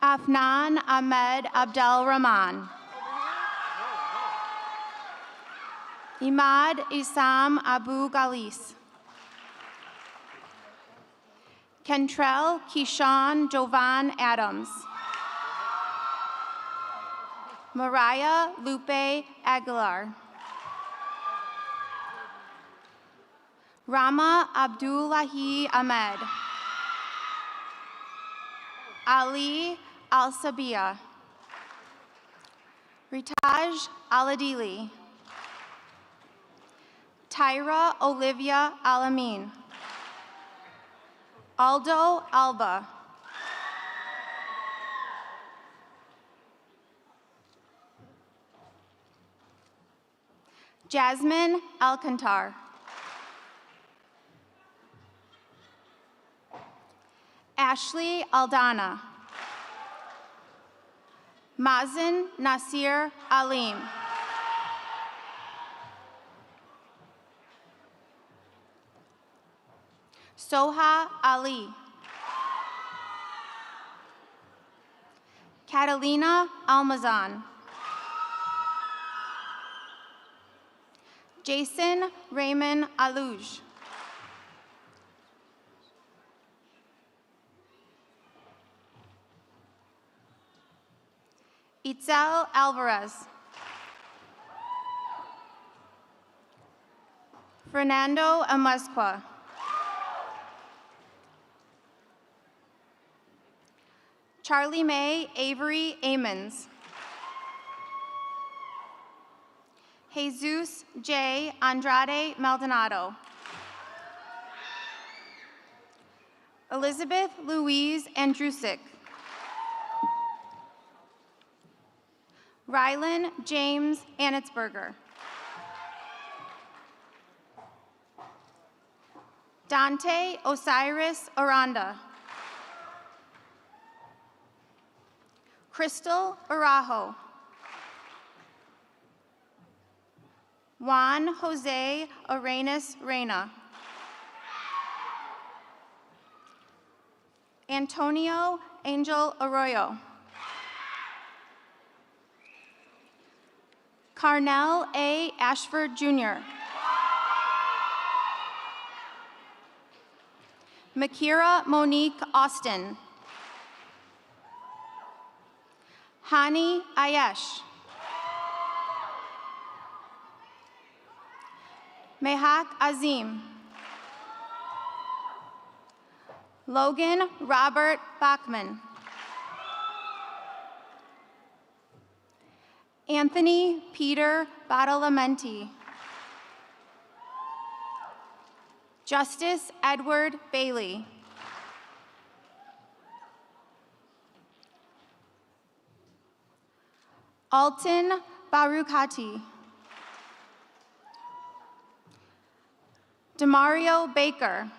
Speaker 14: Afnan Ahmed Abdel Rahman. Imad Isam Abu Galis. Kentrell Kishan Jovan Adams. Mariah Lupe Aguilar. Rama Abdullahi Ahmed. Ali Al-Sabia. Ritaj Aladili. Tyra Olivia Alamin. Aldo Alba. Jasmine Alcantar. Ashley Aldana. Mazen Nasir Alim. Soha Ali. Catalina Almazan. Jason Raymond Aluj. Itzel Alvarez. Fernando Amezcua. Charlie Mae Avery Amons. Jesus J. Andrade Maldonado. Elizabeth Louise Andrusick. Rylan James Anitzberger. Dante Osiris Aranda. Crystal Arajo. Juan Jose Arenas Reyna. Antonio Angel Arroyo. Carnell A. Ashford Jr. Makira Monique Austin. Hani Ayesh. Mehak Azim. Logan Robert Bachman. Anthony Peter Badalamenti. Justice Edward Bailey. Alton Barukati. Demario Baker.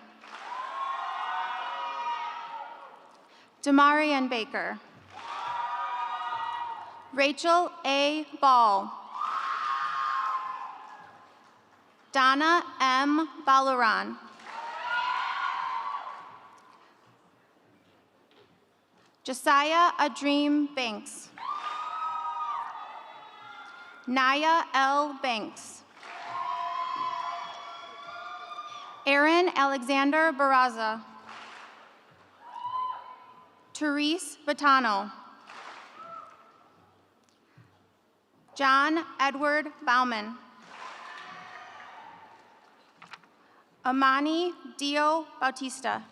Speaker 14: Demarian Baker. Rachel A. Ball. Donna M. Balaran. Josiah Adream Banks. Naya L. Banks. Aaron Alexander Barraza. Therese Batano. John Edward Bauman. Amani Dio Bautista.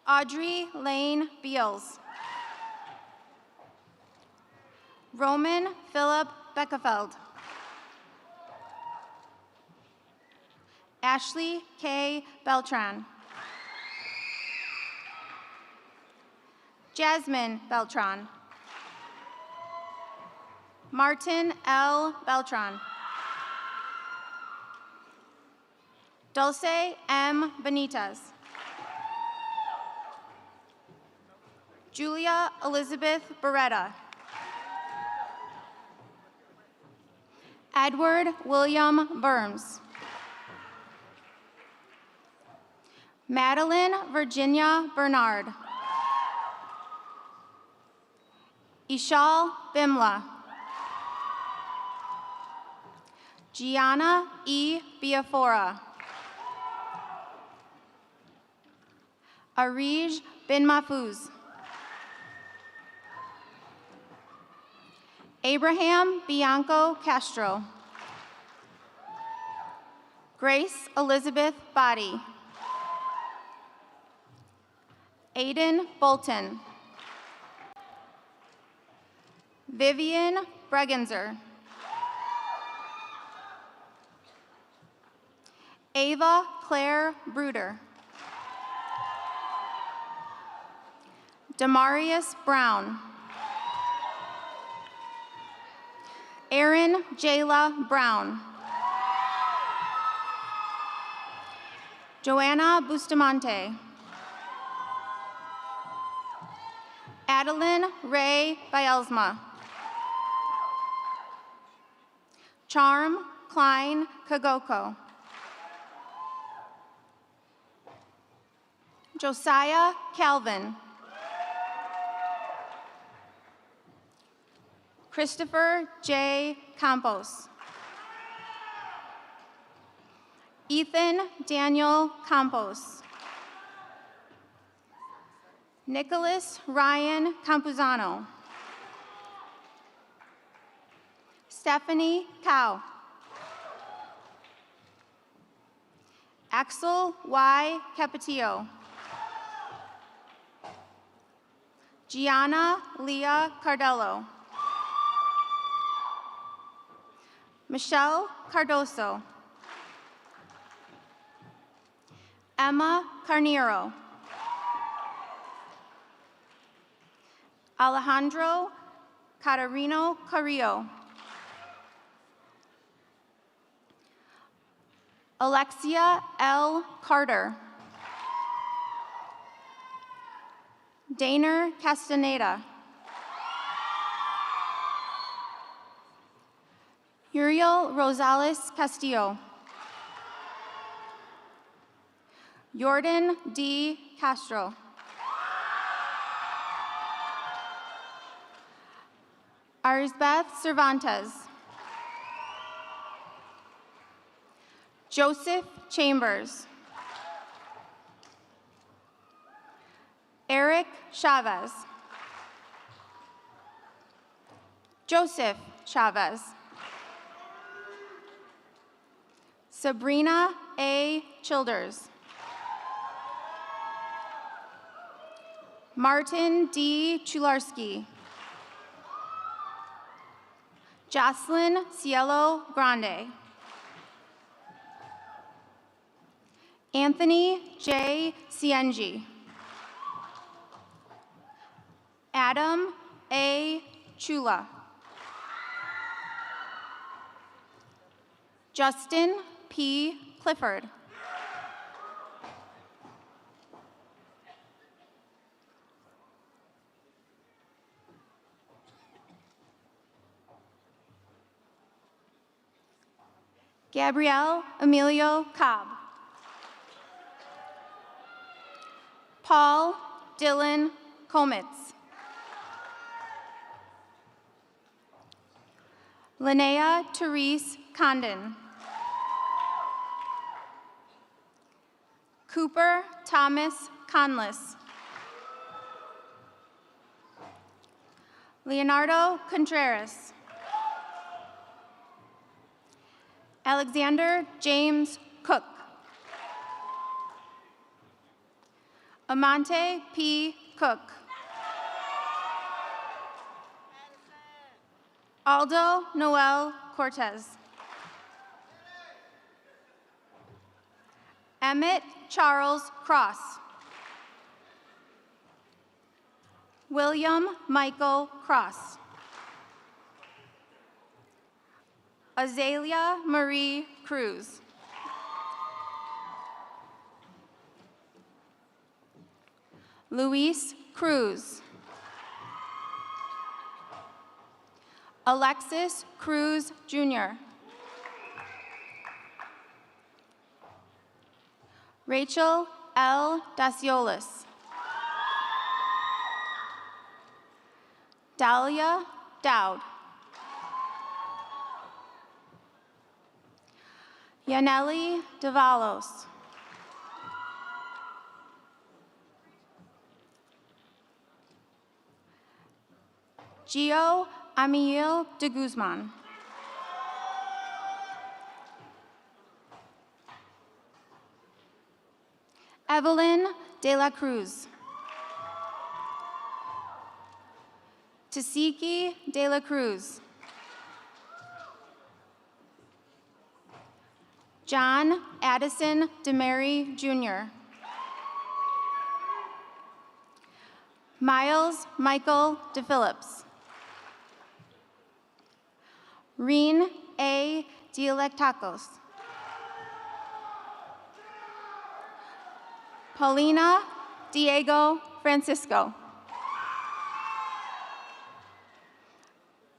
Speaker 14: Audrey Lane Beals. Roman Philip Beckefeld. Ashley K. Beltran. Jasmine Beltran. Martin L. Beltran. Dulce M. Benitez. Julia Elizabeth Beretta. Edward William Burns. Madeline Virginia Bernard. Ishal Bimla. Gianna E. Biafora. Arij bin Mahfouz. Abraham Bianco Castro. Grace Elizabeth Body. Aiden Bolton. Vivian Bregenzer. Ava Claire Bruder. Demarius Brown. Aaron Jayla Brown. Joanna Bustamante. Adeline Ray Bielsma. Charm Klein Kagoko. Josiah Calvin. Christopher J. Campos. Ethan Daniel Campos. Nicholas Ryan Campuzano. Stephanie Cow. Axel Y. Capetillo. Gianna Leah Cardello. Michelle Cardoso. Emma Carnero. Alejandro Catarino Carrillo. Alexia L. Carter. Daner Castaneda. Uriel Rosales Castillo. Jordan D. Castro. Arisbeth Cervantes. Joseph Chambers. Eric Chavez. Joseph Chavez. Sabrina A. Childers. Martin D. Chularski. Jocelyn Cielo Grande. Anthony J. Ciengi. Adam A. Chula. Justin P. Clifford. Gabrielle Emilio Cobb. Paul Dylan Komitz. Linnea Therese Condon. Cooper Thomas Conless. Leonardo Contreras. Alexander James Cook. Amante P. Cook. Aldo Noel Cortez. Emmett Charles Cross. William Michael Cross. Azalea Marie Cruz. Luis Cruz. Alexis Cruz Jr. Rachel L. Daciolis. Dahlia Dowd. Yaneli Davalos. Gio Amiel de Guzman. Evelyn de la Cruz. Tasiki de la Cruz. John Addison DeMary Jr. Miles Michael DePhillips. Reen A. Dialectacos. Paulina Diego Francisco.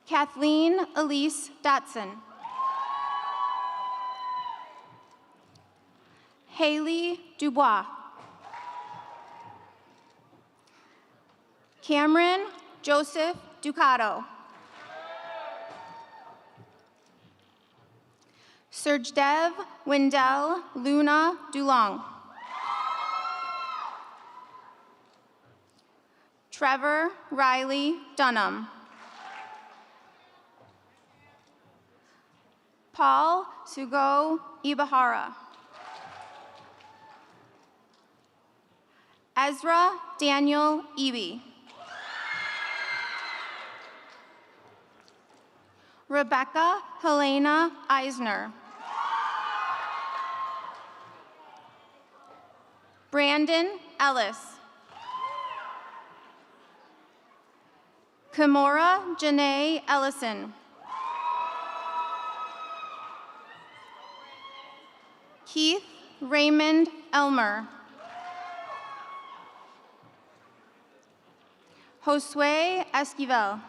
Speaker 14: Kathleen Elise Dotson. Haley Dubois. Cameron Joseph Ducato. Sergedev Wendell Luna Dulong. Trevor Riley Dunham. Paul Sugo Ibahara. Ezra Daniel Eby. Rebecca Helena Eisner. Brandon Ellis. Kimora Janae Ellison. Keith Raymond Elmer. Josue Esquivel.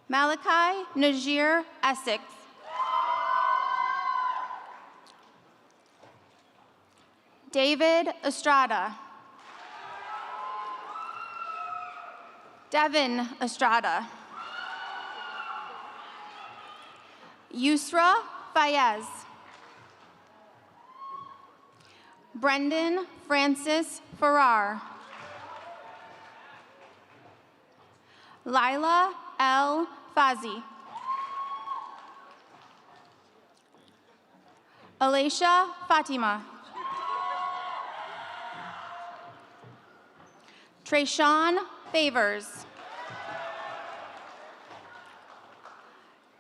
Speaker 14: Malachi Najir Essex. David Estrada. Devin Estrada. Yusra Fayez. Brendan Francis Farrar. Lila L. Fazi. Alicia Fatima. Trayshawn Favors.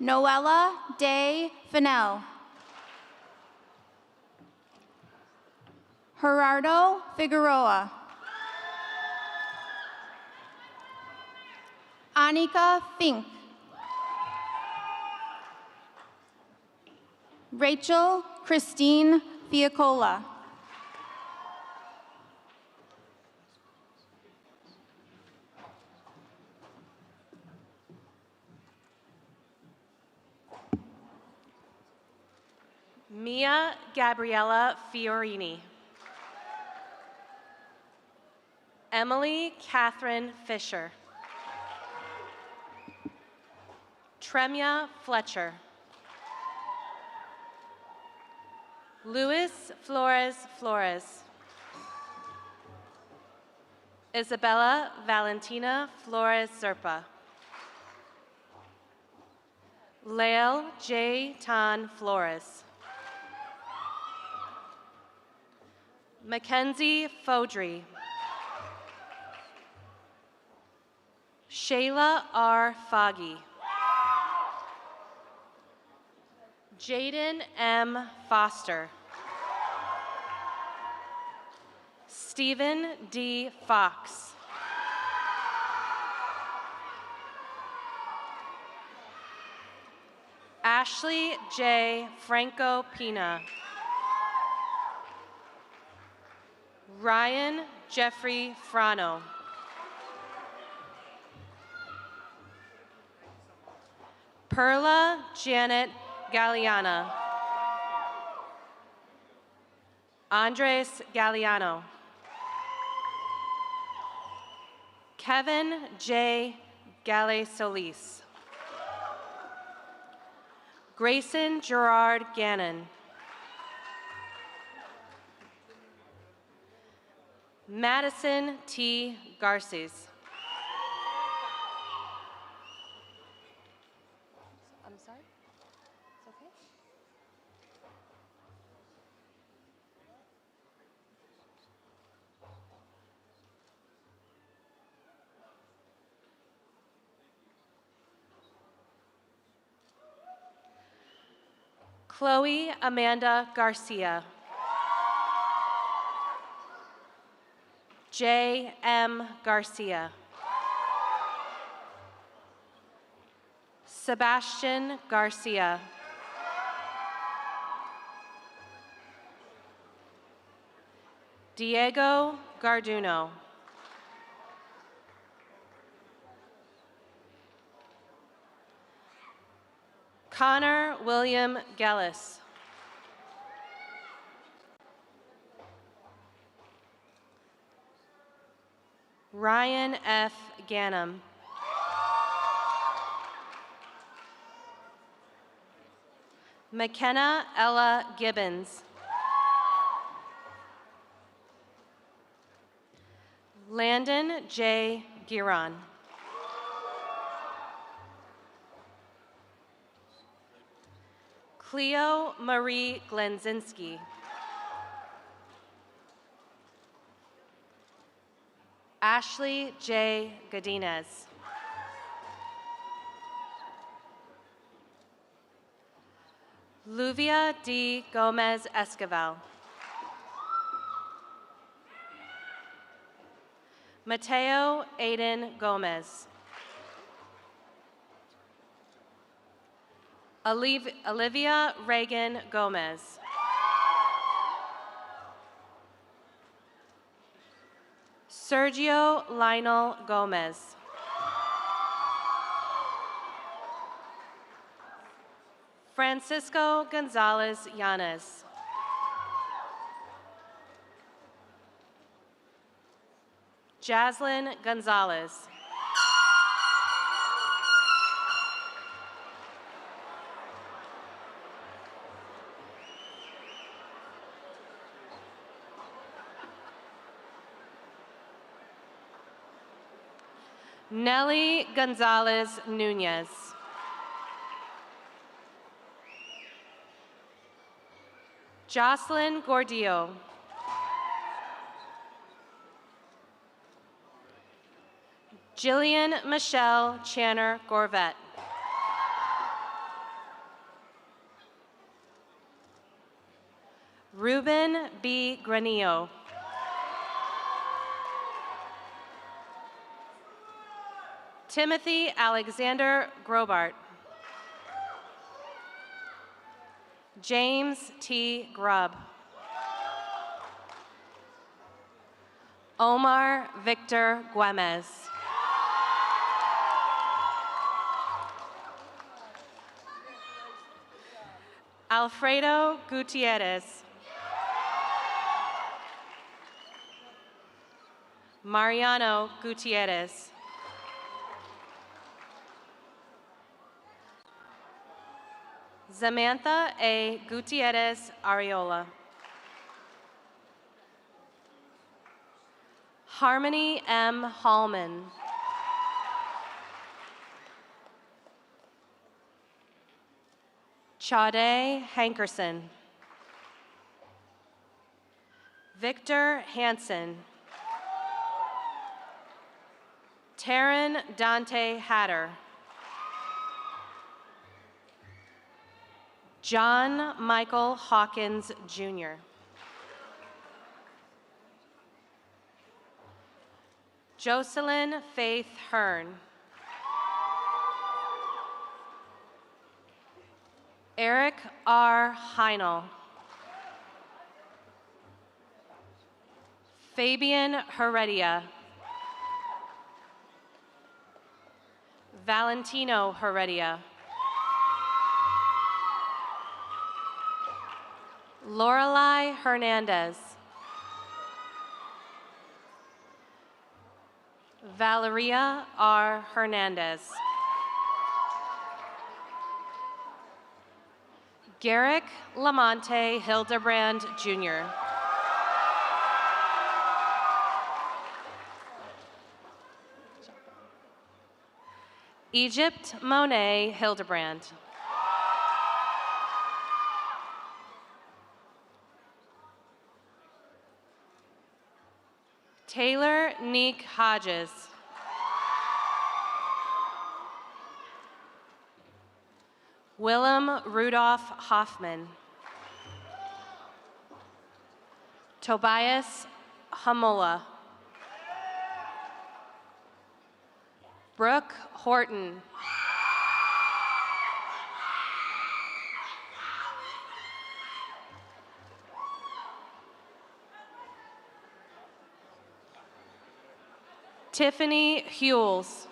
Speaker 14: Noella Day Fennell. Gerardo Figueroa. Anika Fink. Rachel Christine Fiacola.
Speaker 15: Mia Gabriella Fiorini. Emily Catherine Fisher. Tremia Fletcher. Luis Flores Flores. Isabella Valentina Flores Zerpa. Lael J. Tan Flores. Mackenzie Fodry. Shayla R. Foggy. Jaden M. Foster. Stephen D. Fox. Ashley J. Franco Pina. Ryan Jeffrey Frano. Perla Janet Galliana. Andres Galliano. Kevin J. Gale Solis. Grayson Gerard Gannon. Madison T. Garces. I'm sorry? It's okay? Chloe Amanda Garcia. J. M. Garcia. Sebastian Garcia. Diego Garduno. Connor William Gellis. Ryan F. Gannam. McKenna Ella Gibbons. Landon J. Giron. Cleo Marie Glenzinski. Ashley J. Godinez. Luvia D. Gomez Esquivel. Mateo Aiden Gomez. Olivia Reagan Gomez. Sergio Lionel Gomez. Francisco Gonzalez Yanez. Jaslyn Gonzalez. Nelly Gonzalez Nunez. Jocelyn Gordillo. Jillian Michelle Channer Gorvet. Ruben B. Granillo. Timothy Alexander Grobart. James T. Grubb. Omar Victor Guemez. Alfredo Gutierrez. Mariano Gutierrez. Samantha A. Gutierrez Areola. Harmony M. Hallman. Chade Hankerson. Victor Hansen. Taryn Dante Hatter. John Michael Hawkins, Jr. Jocelyn Faith Hearn. Eric R. Heinel. Fabian Heredia. Valentino Heredia. Lorelei Hernandez. Valeria R. Hernandez. Garrick Lamonte Hildebrand, Jr. Egypt Monet Hildebrand. Taylor Neek Hodges. Willem Rudolph Hoffman. Tobias Hamola. Brooke Horton. Tiffany Hewells.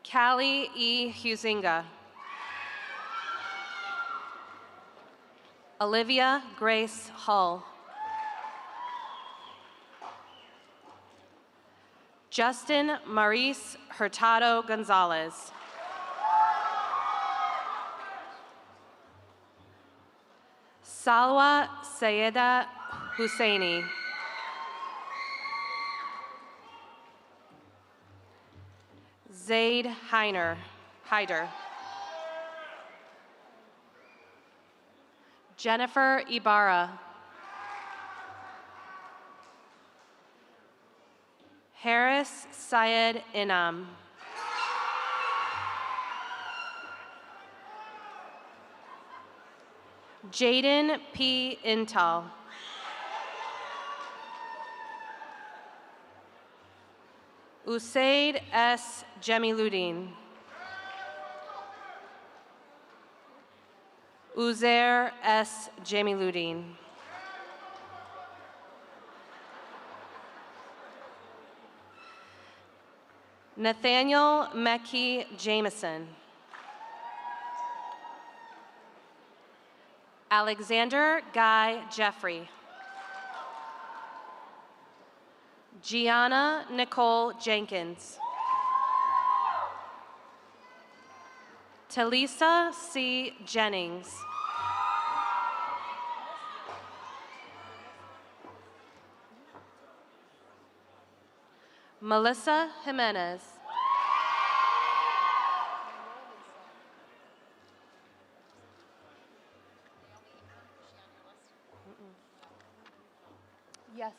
Speaker 15: Callie E. Huizinga. Olivia Grace Hull. Justin Maurice Hurtado Gonzalez. Salwa Sayeda Husseini. Zaid Hyder. Jennifer Ibarra. Harris Syed Inam. Jaden P. Intal. Usaid S. Jemiluddin. Uzair S. Jemiluddin. Nathaniel Mekhi Jameson. Alexander Guy Jeffrey. Gianna Nicole Jenkins. Talisa C. Jennings. Melissa Jimenez. Yes.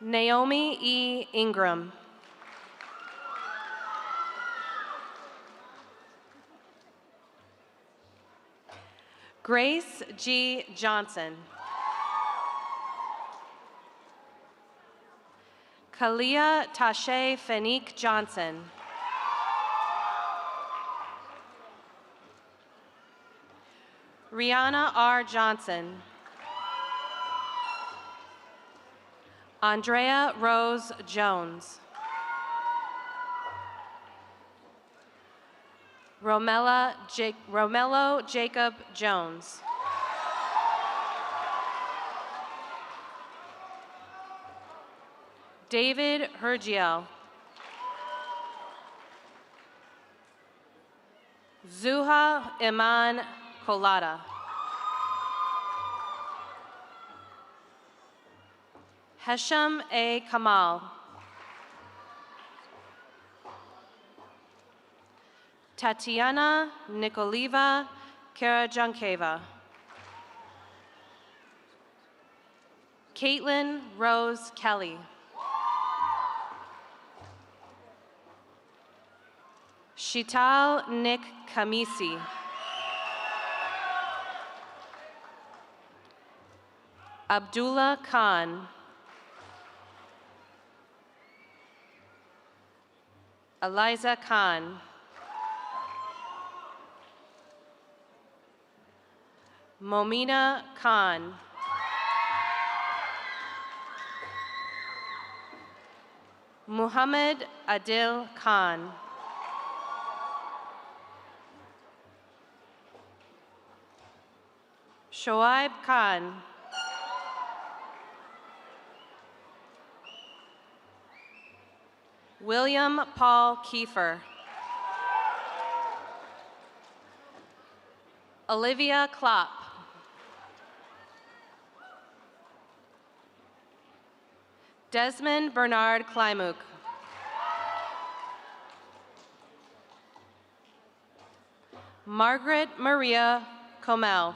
Speaker 15: Naomi E. Ingram. Grace G. Johnson. Kalia Tashe Fanique Johnson. Rihanna R. Johnson. Andrea Rose Jones. Romello Jacob Jones. David Hergiel. Zuha Iman Kolada. Hesham A. Kamal. Tatiana Nikoliva Karajankeva. Caitlin Rose Kelly. Shital Nick Kamisi. Abdullah Khan. Eliza Khan. Momina Khan. Muhammad Adil Khan. Shoaib Khan. William Paul Kiefer. Olivia Klopp. Desmond Bernard Klymuk. Margaret Maria Comel.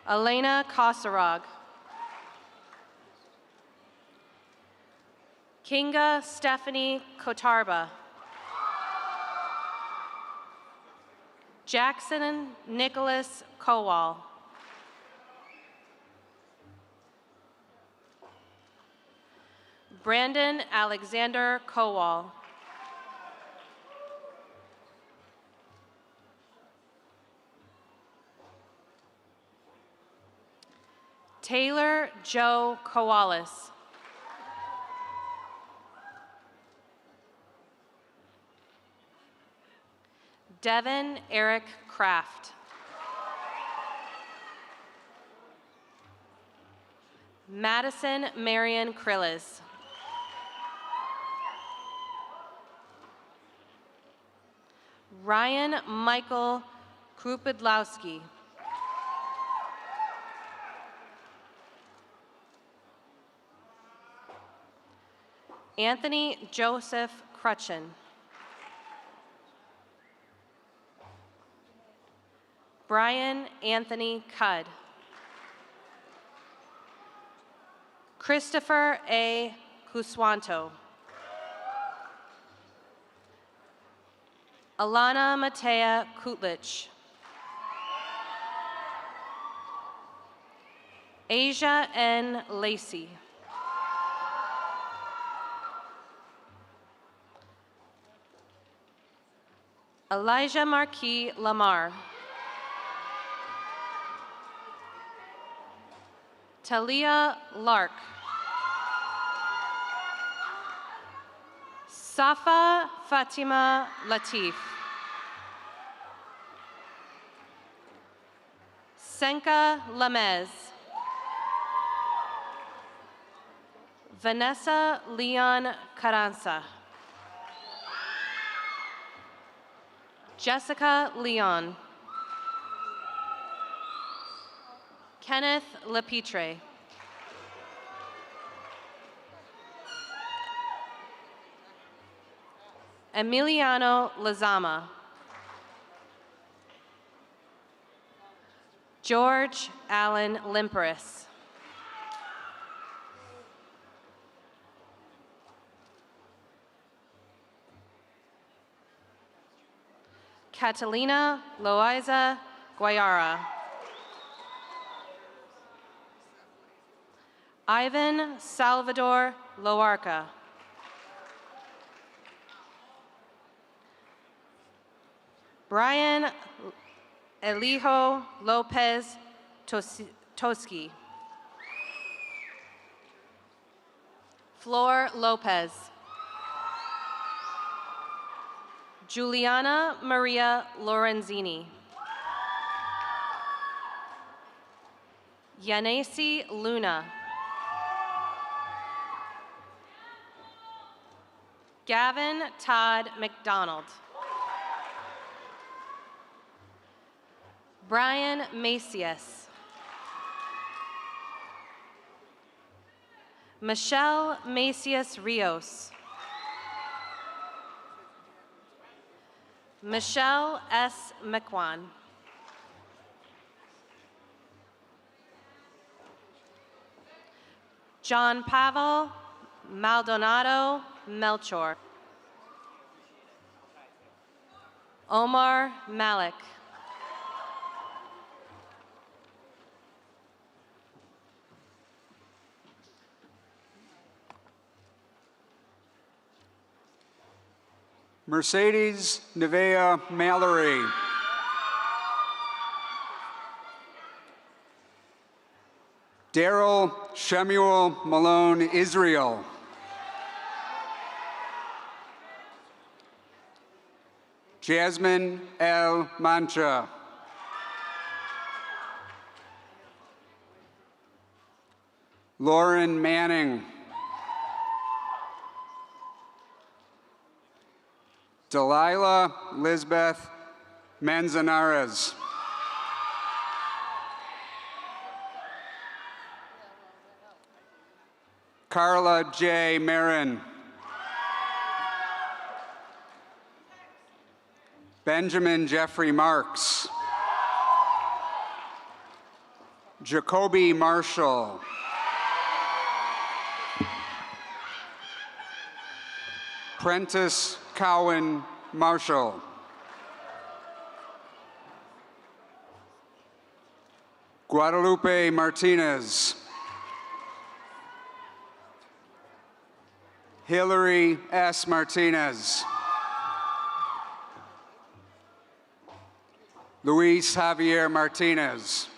Speaker 15: Elena Kosarog. Kinga Stephanie Kotarba. Jackson Nicholas Kowal. Brandon Alexander Kowal. Taylor Joe Kowalis. Devin Eric Kraft. Madison Marion Krillis. Ryan Michael Krupidlowski. Anthony Joseph Crutchen. Brian Anthony Cudd. Christopher A. Cuswanto. Alana Matea Kutlich. Asia N. Lacey. Elijah Marquis Lamar. Talia Lark. Safa Fatima Latif. Senka Lamez. Vanessa Leon Carranza. Jessica Leon. Kenneth Lepitre. Emiliano Lazama. George Allen Limperis. Catalina Loaiza Guayara. Ivan Salvador Loarca. Brian Elijo Lopez Toski. Flor Lopez. Juliana Maria Lorenzini. Yanesi Luna. Gavin Todd McDonald. Brian Macias. Michelle Macias Rios. Michelle S. McQuan. John Pavel Maldonado Melchor. Omar Malik.
Speaker 16: Mercedes Nevea Mallory. Daryl Shemuel Malone Israel. Jasmine L. Mancha. Lauren Manning. Delilah Lisbeth Manzanares. Carla J. Marin. Benjamin Jeffrey Marks. Jacoby Marshall. Prentice Cowan Marshall. Guadalupe Martinez. Hillary S. Martinez. Luis Javier Martinez.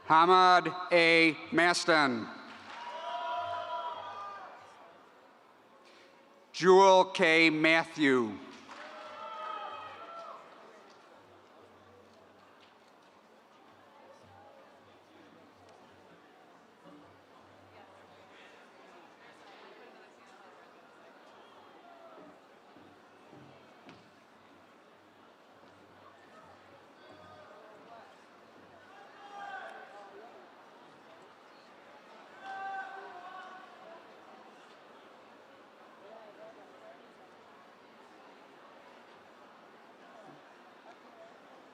Speaker 16: Hamad A. Maston. Jewel K. Matthew.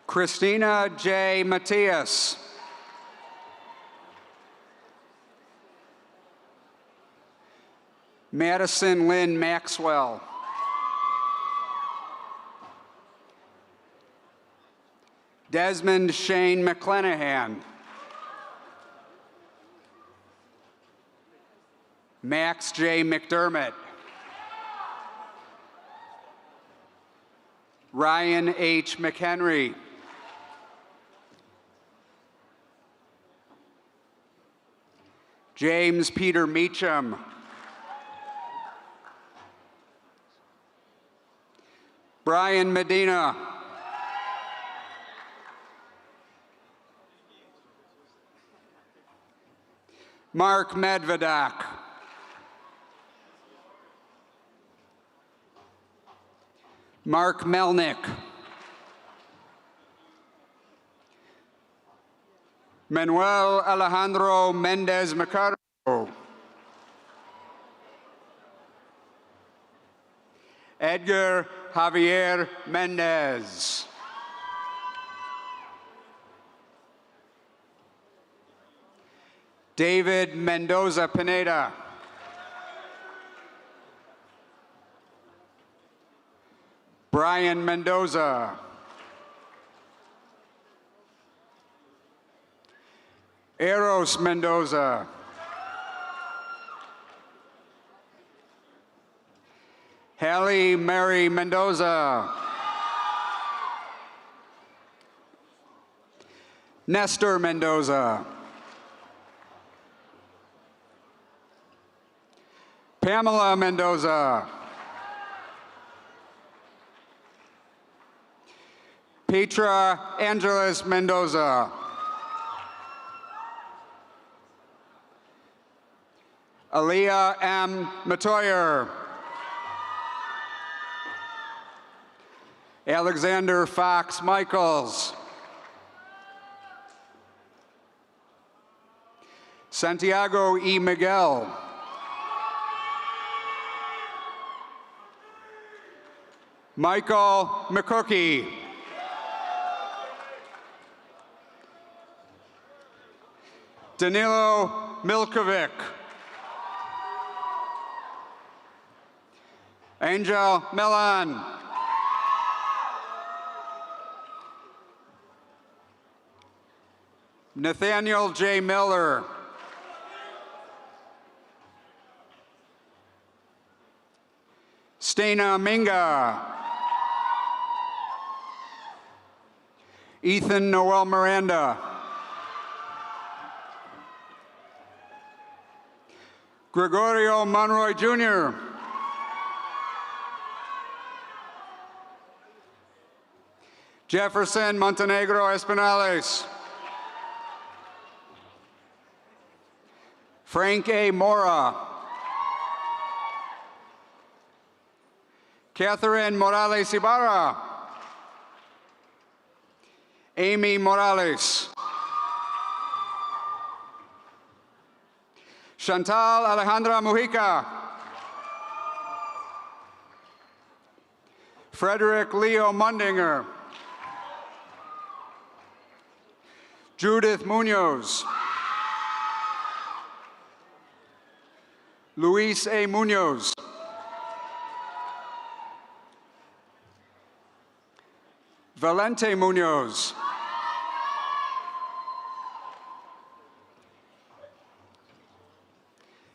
Speaker 16: Christina J. Matias. Madison Lynn Maxwell. Desmond Shane McClenahan. Max J. McDermott. Ryan H. McHenry. James Peter Meacham. Brian Medina. Mark Medvedak. Mark Melnick. Manuel Alejandro Mendez Mercado. Edgar Javier Mendez. David Mendoza Pineda. Brian Mendoza. Eros Mendoza. Hallie Mary Mendoza. Nestor Mendoza. Pamela Mendoza. Petra Angeles Mendoza. Aaliyah M. Matoyer. Alexander Fox Michaels. Santiago E. Miguel. Michael McCookie. Danilo Milkovic. Angel Milan. Nathaniel J. Miller. Stena Minga. Ethan Noel Miranda. Gregorio Monroy Jr. Jefferson Montenegro Espinales. Frank A. Mora. Catherine Morales Ibarra. Amy Morales. Chantal Alejandra Mujica. Frederick Leo Mundinger. Judith Munoz. Luis A. Munoz. Valente Munoz.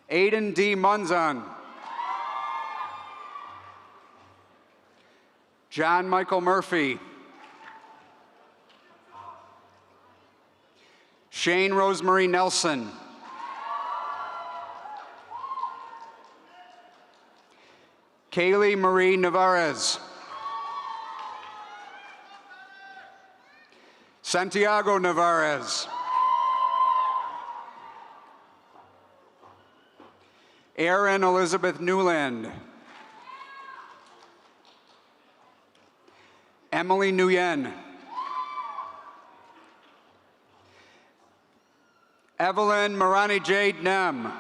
Speaker 16: Aiden D. Munzan. John Michael Murphy. Shane Rosemary Nelson. Kaylee Marie Navarez. Santiago Navarez. Erin Elizabeth Newland. Emily Nguyen. Evelyn Marani Jade Nem.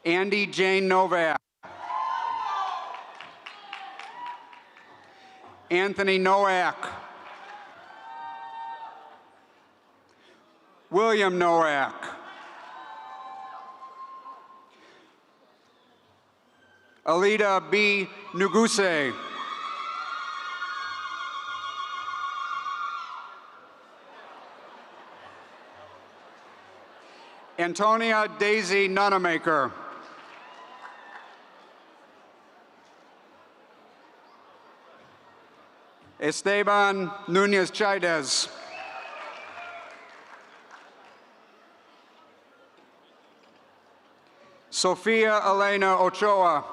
Speaker 16: Andy Jane Novak. Anthony Nowak. William Nowak. Alida B. Nuguse. Antonia Daisy Nunamaker. Esteban Nunez Chaidez. Sofia Elena Ochoa.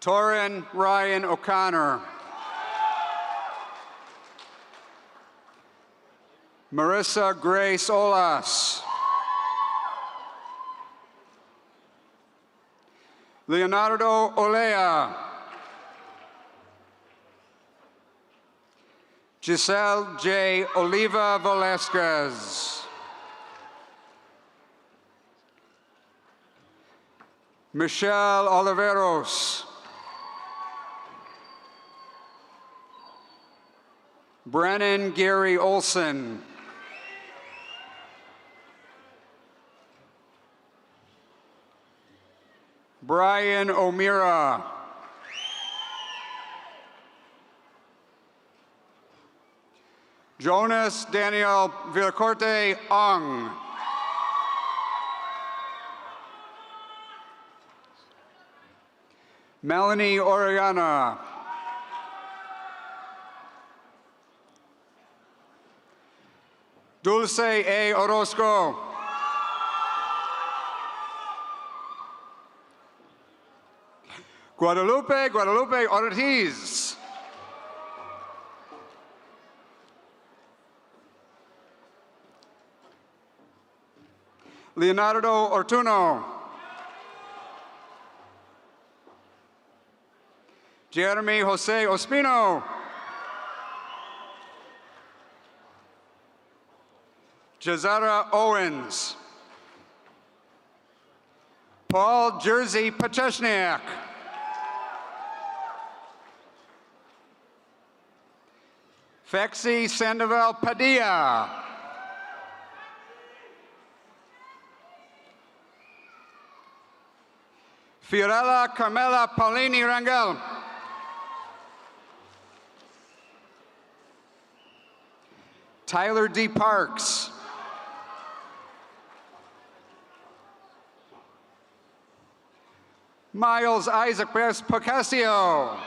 Speaker 16: Torin Ryan O'Connor. Marissa Grace Olas. Leonardo Olea. Giselle J. Oliva Velasquez. Michelle Oliveros. Brennan Gary Olson. Brian O'Meara. Jonas Daniel Villacorte Ong. Melanie Oriana. Dulce A. Orozco. Guadalupe Ortiz. Leonardo Ortuno. Jeremy Jose Ospino. Jazara Owens. Paul Jersey Pacheshniak. Fexi Sandoval Padilla. Fiorella Carmela Paulini Rangel. Tyler D. Parks. Miles Isaac Pocasio.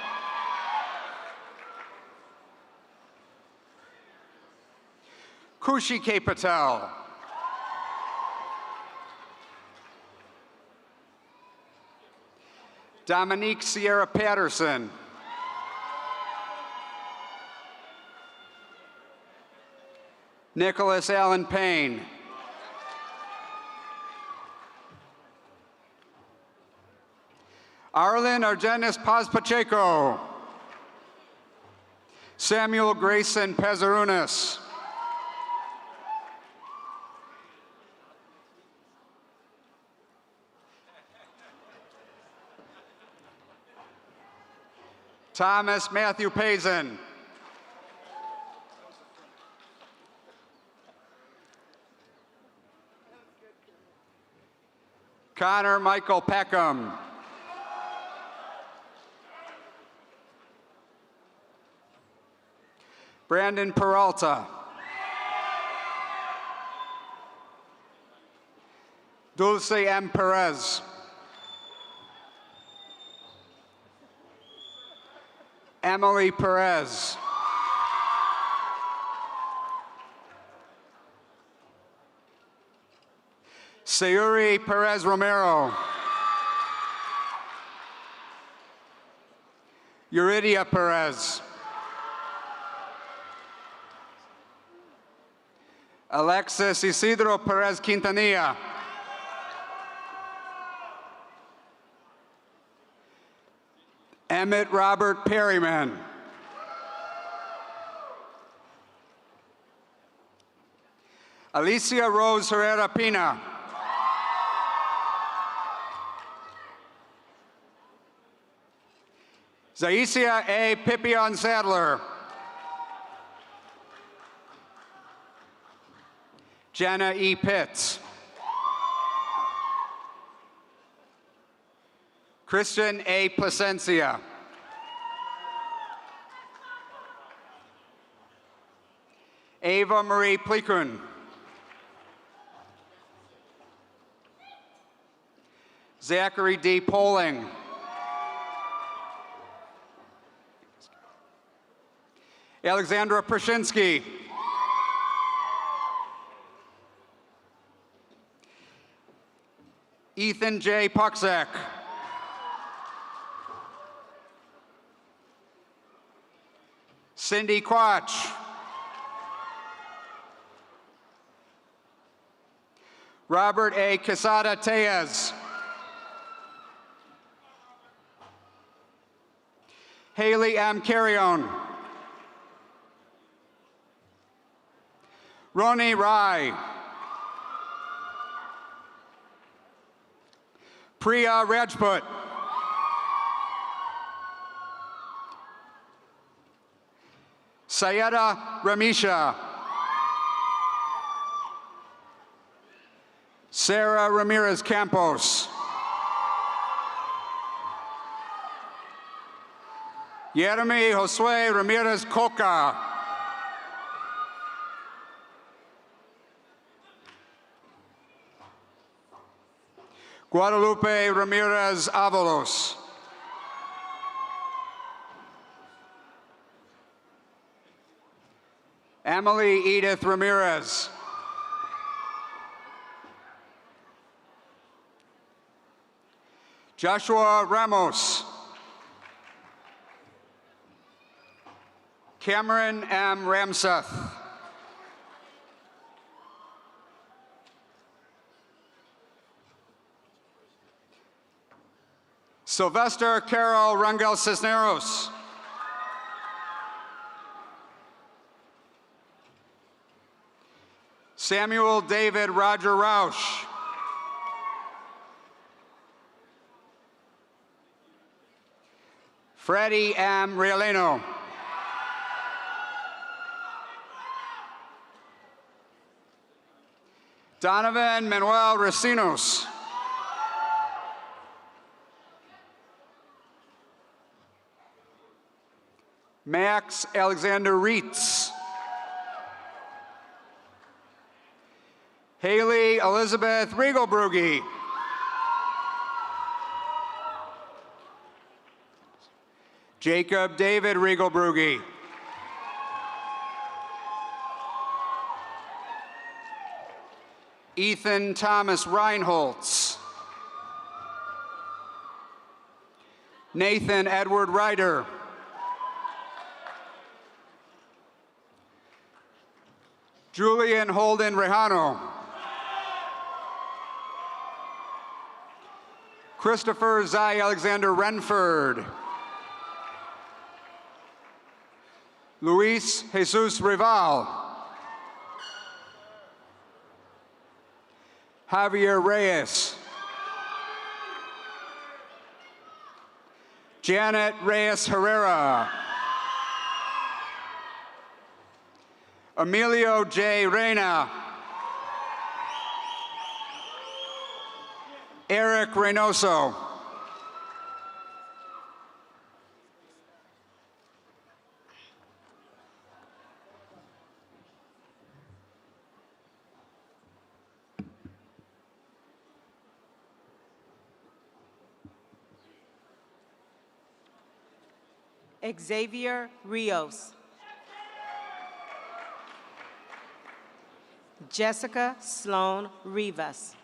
Speaker 16: Kushi K. Patel. Dominique Sierra Patterson. Nicholas Allen Payne. Arlen Argenis Paz Pacheco. Samuel Grayson Pezarunas. Thomas Matthew Pazin. Connor Michael Peckham. Brandon Peralta. Dulce M. Perez. Emily Perez. Sayuri Perez Romero. Yuridia Perez. Alexis Isidro Perez Quintanilla. Emmett Robert Perryman. Alicia Rose Herrera Pina. Zaisia A. Pipion Sadler. Jenna E. Pitts. Christian A. Placencia. Ava Marie Plikun. Zachary D. Poling. Alexandra Prashinsky. Ethan J. Puxek. Cindy Quach. Robert A. Quesada Tellez. Haley M. Carrion. Ronnie Rai. Priya Rajput. Sayeda Ramisha. Sarah Ramirez Campos. Jeremy Josue Ramirez Coca. Guadalupe Ramirez Avalos. Emily Edith Ramirez. Joshua Ramos. Cameron M. Ramseth. Sylvester Carol Rangel Cisneros. Samuel David Roger Roush. Freddie M. Rialeno. Donovan Manuel Racinos. Max Alexander Reitz. Haley Elizabeth Riegelbrugge. Jacob David Riegelbrugge. Ethan Thomas Reinholtz. Nathan Edward Ryder. Julian Holden Rejano. Christopher Zai Alexander Renford. Luis Jesus Rival. Javier Reyes. Janet Reyes Herrera. Emilio J. Reyna. Eric Reynoso.
Speaker 15: Xavier Rios. Jessica Sloan Rivas.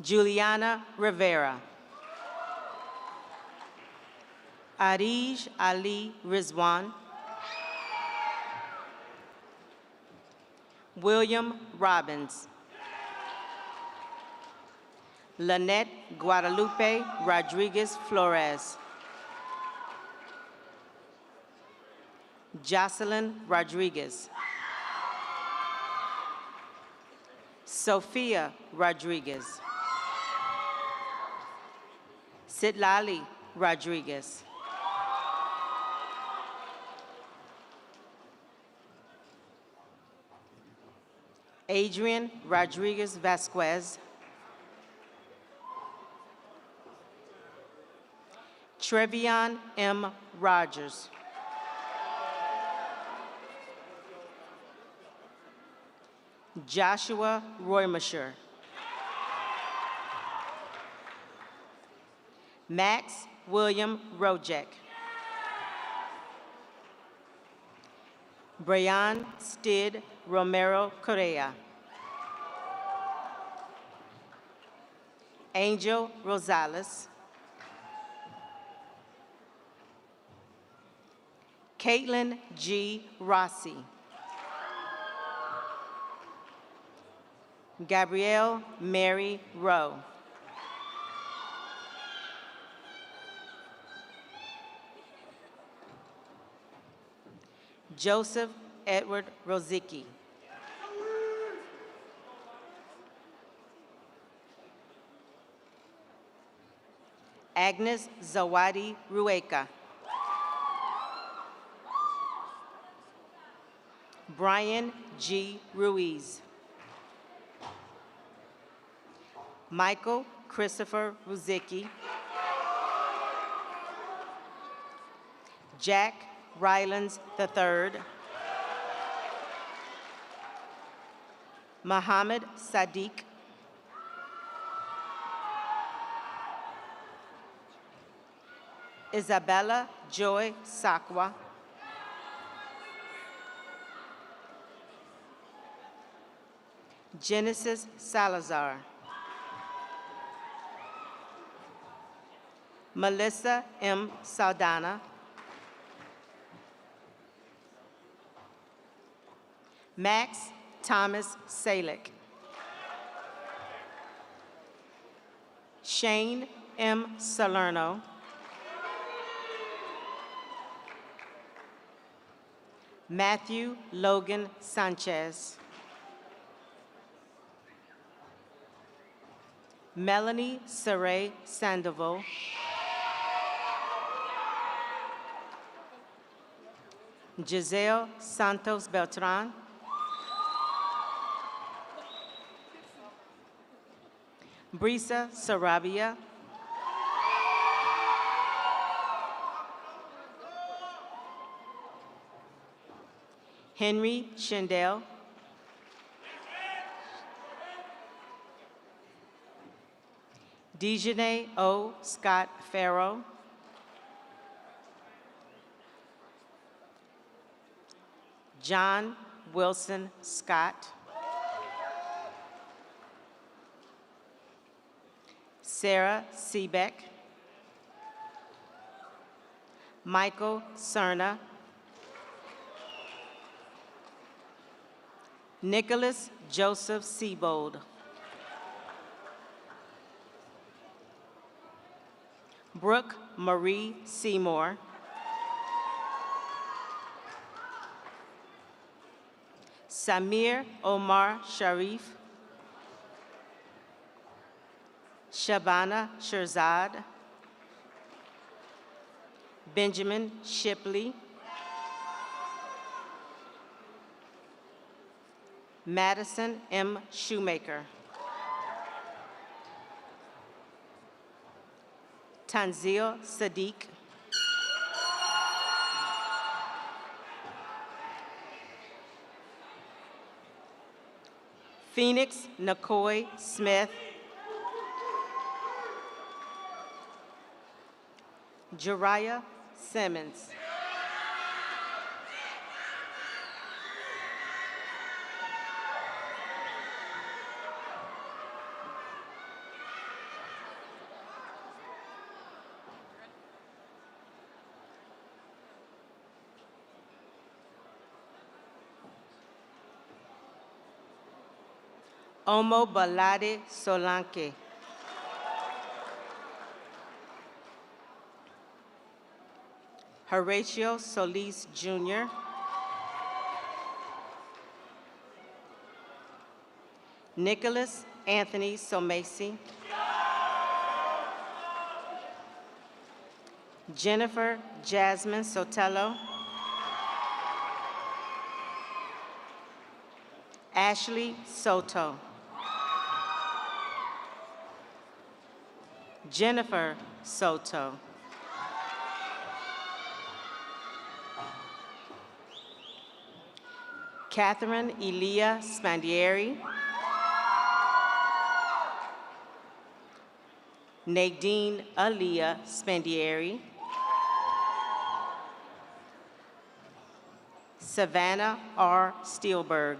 Speaker 15: Juliana Rivera. Arij Ali Rizwan. William Robbins. Lynette Guadalupe Rodriguez Flores. Jocelyn Rodriguez. Sophia Rodriguez. Sitlali Rodriguez. Adrian Rodriguez Vasquez. Trevion M. Rogers. Joshua Roymasher. Max William Rojek. Brian Stid Romero Correa. Angel Rosales. Caitlin G. Rossi. Gabrielle Mary Rowe. Joseph Edward Rozicki. Agnes Zawadi Rueka. Brian G. Ruiz. Michael Christopher Ruzicki. Jack Rylands III. Muhammad Sadiq. Isabella Joy Sakwa. Genesis Salazar. Melissa M. Saldana. Max Thomas Salick. Shane M. Salerno, Matthew Logan Sanchez, Melanie Saray Sandoval, Giselle Santos Beltran, Brisa Sarabia, Henry Schindel, Dejanay O. Scott Farrow, John Wilson Scott, Sarah Seebeck, Michael Cerna, Nicholas Joseph Siebold, Brooke Marie Seymour, Samir Omar Sharif, Shabana Shirzad, Benjamin Shipley, Madison M. Shoemaker, Tanzil Sadiq, Phoenix Nicoy Smith, Jariah Simmons, Omo Balade Solanke, Horatio Solis Jr., Nicholas Anthony Somasi, Jennifer Jasmine Sotelo, Ashley Soto, Jennifer Soto, Catherine Elia Spandieri, Nadine Aaliyah Spandieri, Savannah R. Steelberg,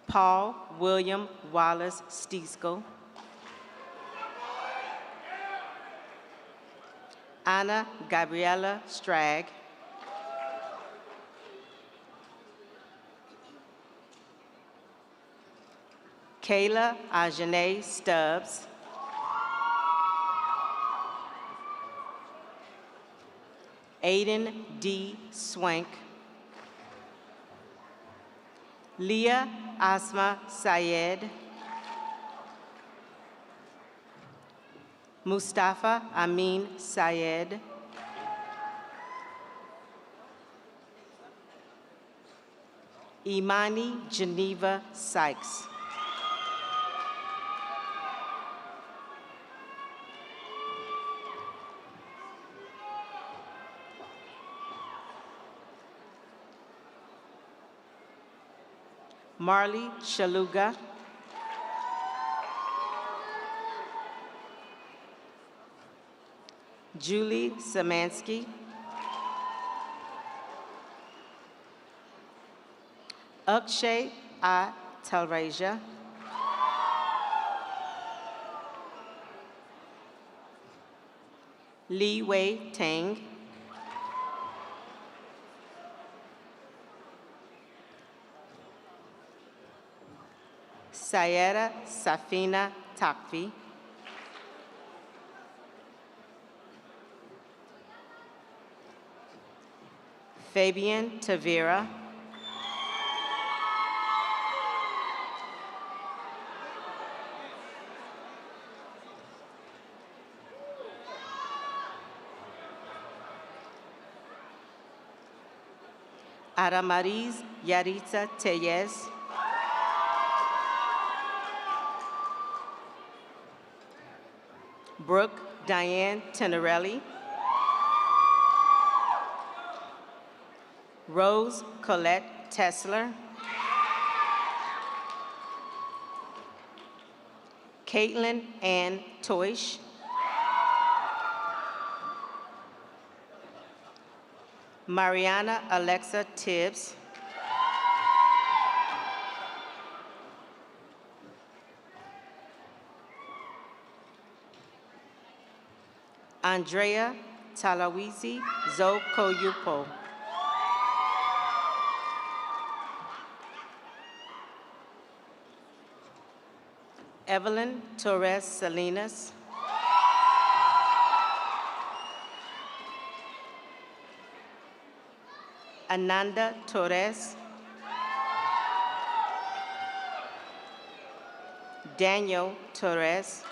Speaker 15: Paul William Wallace Stieskel, Anna Gabriela Strag, Kayla Ajane Stubbs, Aiden D. Swank, Leah Asma Sayed, Mustafa Amin Sayed, Imani Geneva Sykes, Marley Shaluga, Julie Samansky, Akshay A. Talraja, Li Wei Tang, Sayeda Safina Takvi, Fabian Tavera, Aramariz Yaritza Tellez, Brooke Diane Tenerelli, Rose Colette Tessler, Caitlin Ann Toish, Mariana Alexa Tibbs, Andrea Talawizi Zokoyupo, Evelyn Torres Salinas, Ananda Torres, Daniel Torres,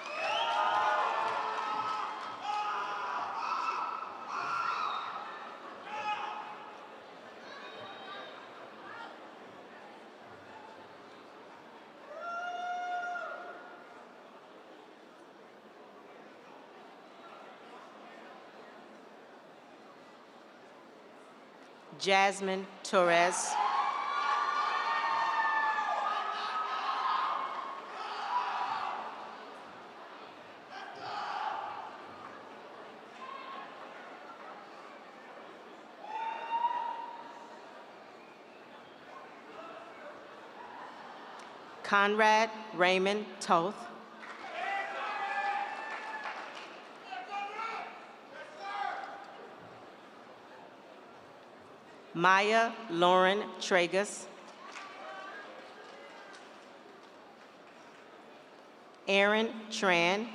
Speaker 15: Jasmine Torres, Conrad Raymond Toth, Maya Lauren Tragus, Aaron Tran,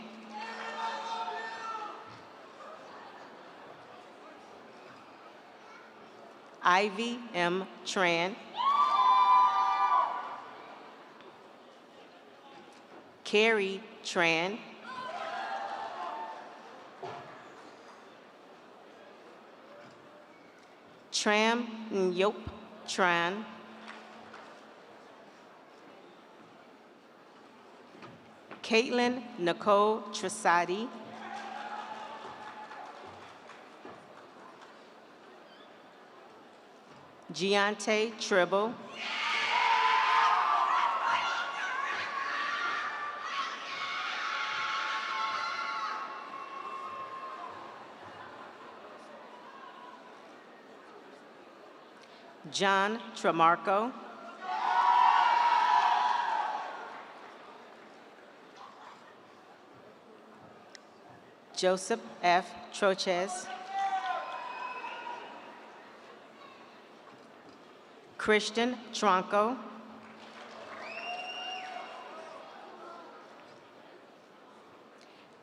Speaker 15: Ivy M. Tran, Carrie Tran, Tram Nyop Tran, Caitlin Nicole Trisati, Giante Tribble, John Tramarco, Joseph F. Troches, Christian Tronco,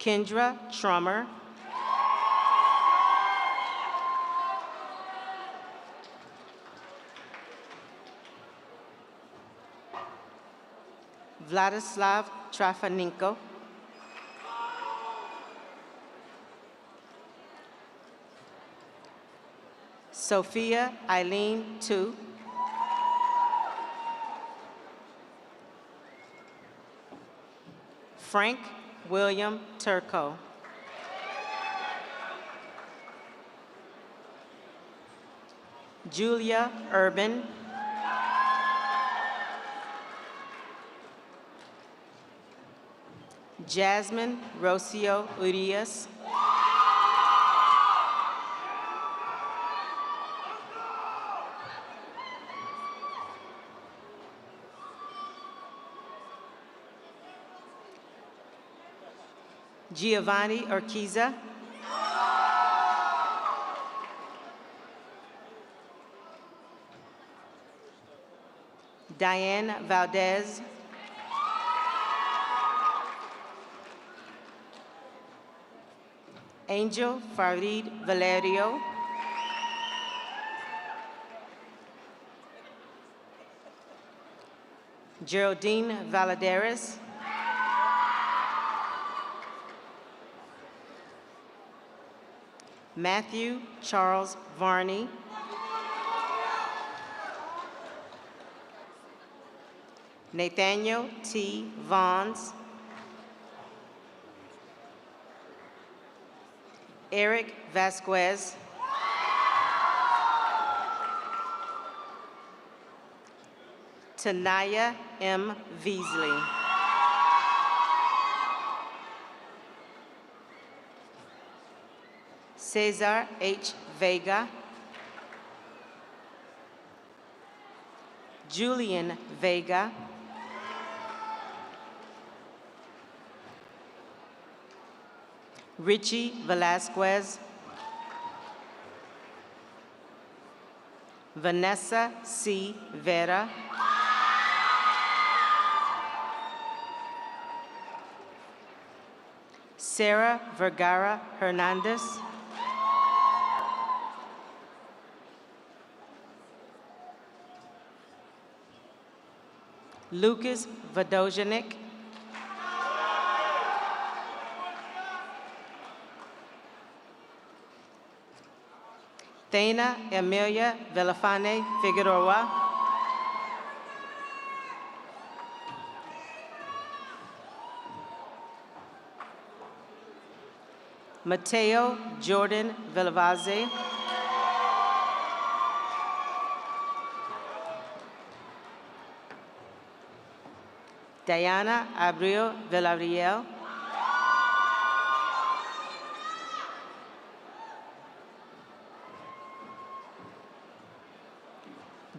Speaker 15: Kendra Trummer, Vladislav Trafaninko, Sophia Eileen Tu, Frank William Turco, Julia Urban, Jasmine Rocio Urias, Giovanni Urquiza, Diane Valdez, Angel Farid Valerio. Geraldine Valadares. Matthew Charles Varney. Nathaniel T. Vons. Eric Vasquez. Tanaya M. Veasley. Cesar H. Vega. Julian Vega. Richie Velasquez. Vanessa C. Vera. Sarah Vergara Hernandez. Lucas Vodojanik. Thana Emilia Villafane Figueroa. Mateo Jordan Villavaze. Diana Abreu Villarreal.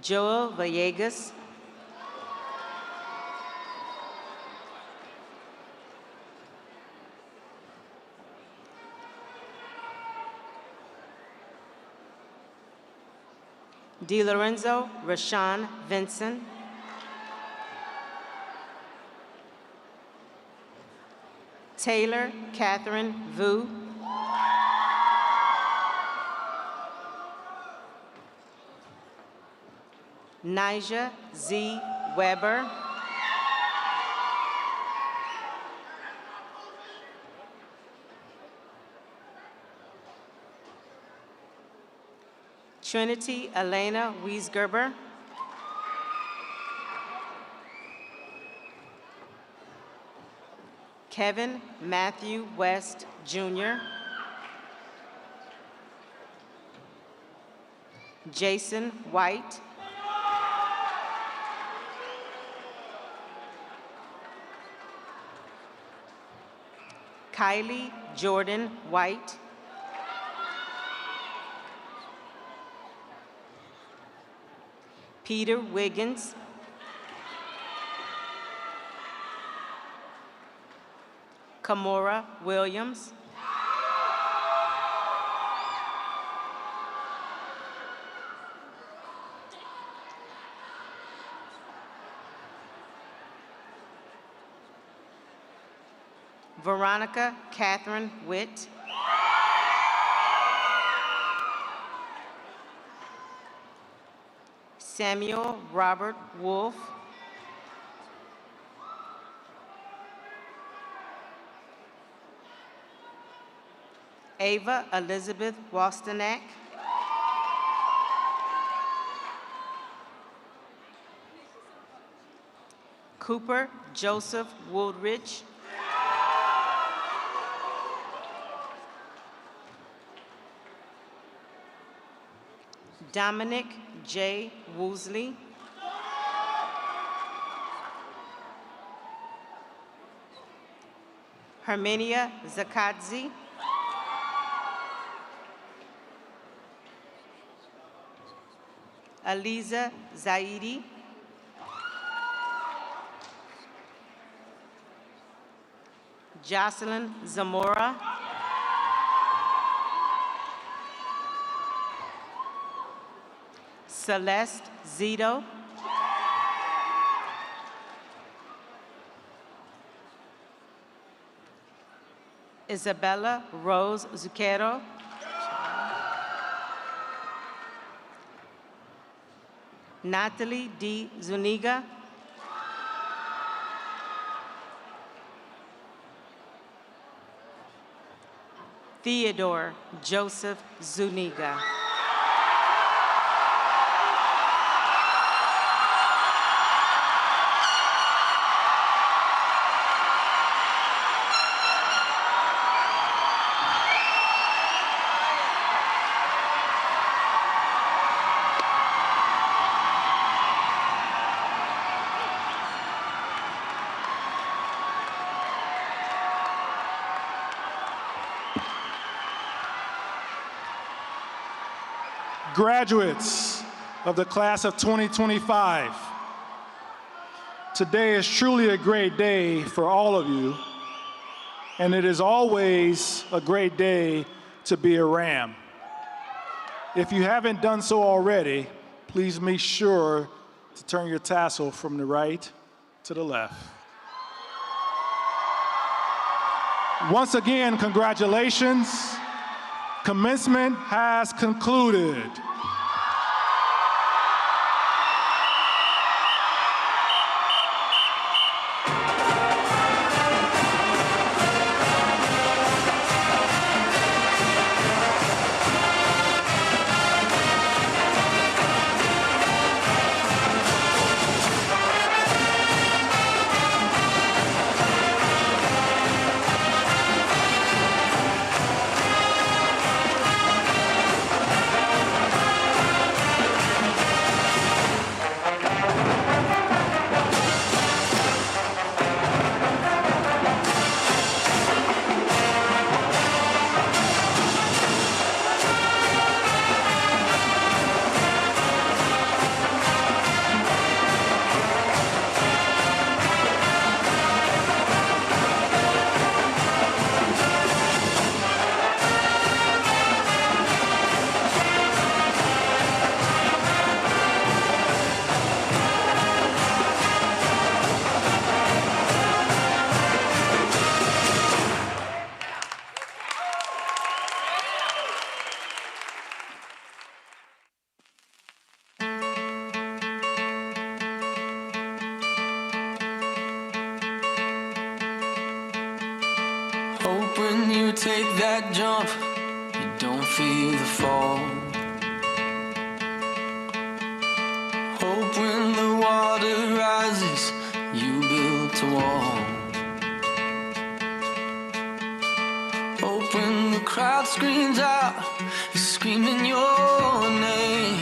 Speaker 15: Joel Villegas. Di Lorenzo Rashawn Vincent. Taylor Catherine Vu. Nija Z. Weber. Trinity Elena Wiesgerber. Kevin Matthew West, Jr. Jason White. Kylie Jordan White. Peter Wiggins. Kamora Williams. Veronica Catherine Witt. Samuel Robert Wolf. Ava Elizabeth Wostanak. Cooper Joseph Woodridge. Dominic J. Woosley. Herminia Zakadzi. Aliza Zaidi. Jocelyn Zamora. Celeste Zito. Isabella Rose Zucchero. Natalie D. Zuniga. Theodore Joseph Zuniga.
Speaker 5: Graduates of the class of 2025, today is truly a great day for all of you, and it is always a great day to be a Ram. If you haven't done so already, please make sure to turn your tassel from the right to the left. Once again, congratulations. Commencement has concluded.
Speaker 4: Hope when you take that jump, you don't feel the fall. Hope when the water rises, you build a wall. Hope when the crowd screams out, you're screaming your name.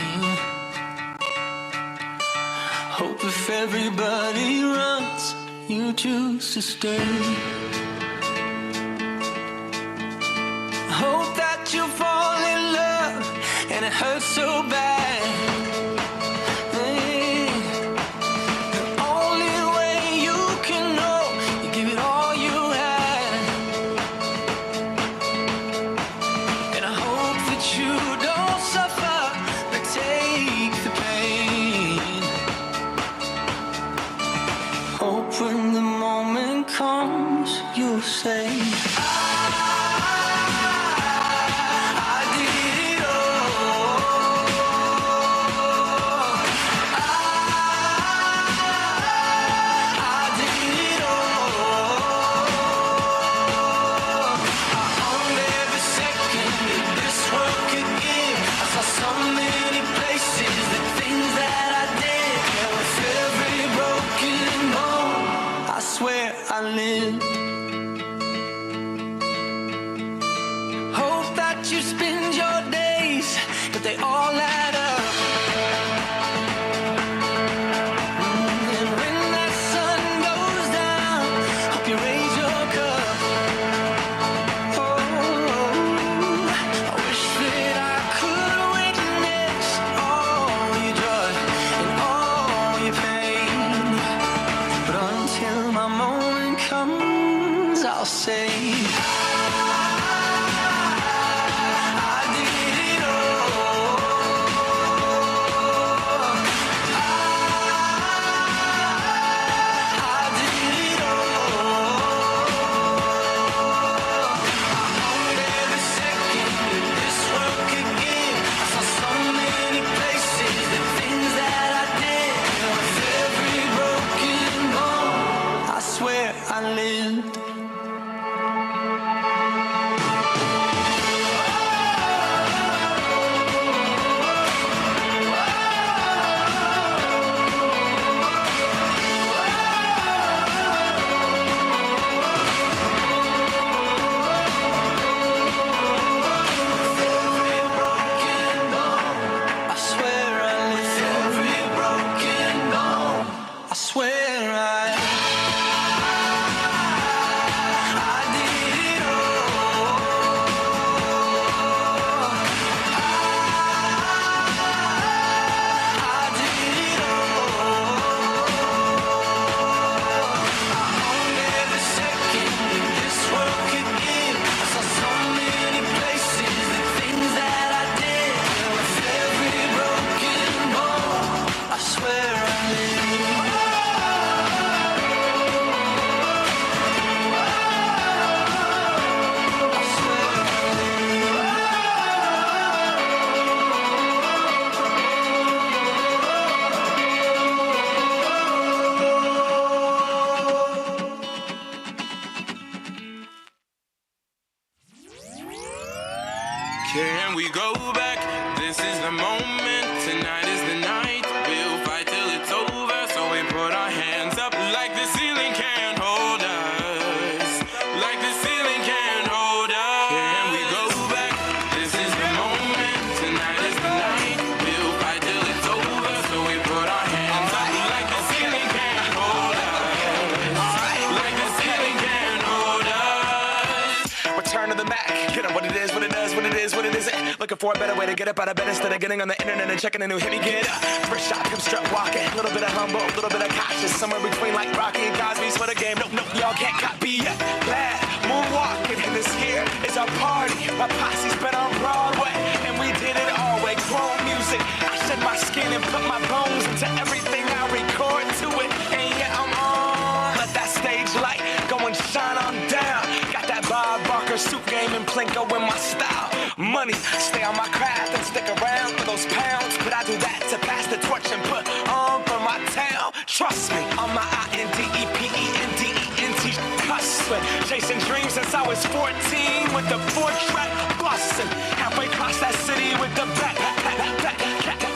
Speaker 4: Hope if everybody runs, you choose to stay. Hope that you fall in love and it hurts so bad. Hey, the only way you can know, you give it all you had. And I hope that you don't suffer, but take the pain. Hope when the moment comes, you'll say, I did it all. Can we go back? This is the moment. Tonight is the night. We'll fight till it's over. So we put our hands up like the ceiling can't hold us. Like the ceiling can't hold us. Can we go back? This is the moment. Tonight is the night. We'll fight till it's over. So we put our hands up like the ceiling can't hold us. Like the ceiling can't hold us.
Speaker 17: Return to the Mac. Get up what it is, what it does, what it is, what it isn't. Looking for a better way to get up out of bed instead of getting on the internet and checking a new hit. Me get up. First shot, come strut walking. A little bit of humble, a little bit of cautious. Somewhere between like Rocky and Cosby's for the game. Nope, nope, y'all can't copy yet. Glad moonwalking, and this here is our party. My posse's been on Broadway, and we did it all way. Grown music. I shed my skin and put my bones into everything I record to it. And yeah, I'm on. Let that stage light go and shine on down. Got that Bob Barker suit game and Plinko in my style. Money, stay on my craft and stick around for those pounds. But I do that to pass the torch and put on for my town. Trust me, on my INDEPENDENT hustling. Chasing dreams since I was 14 with the 4-track bustin'. Halfway across that city with the back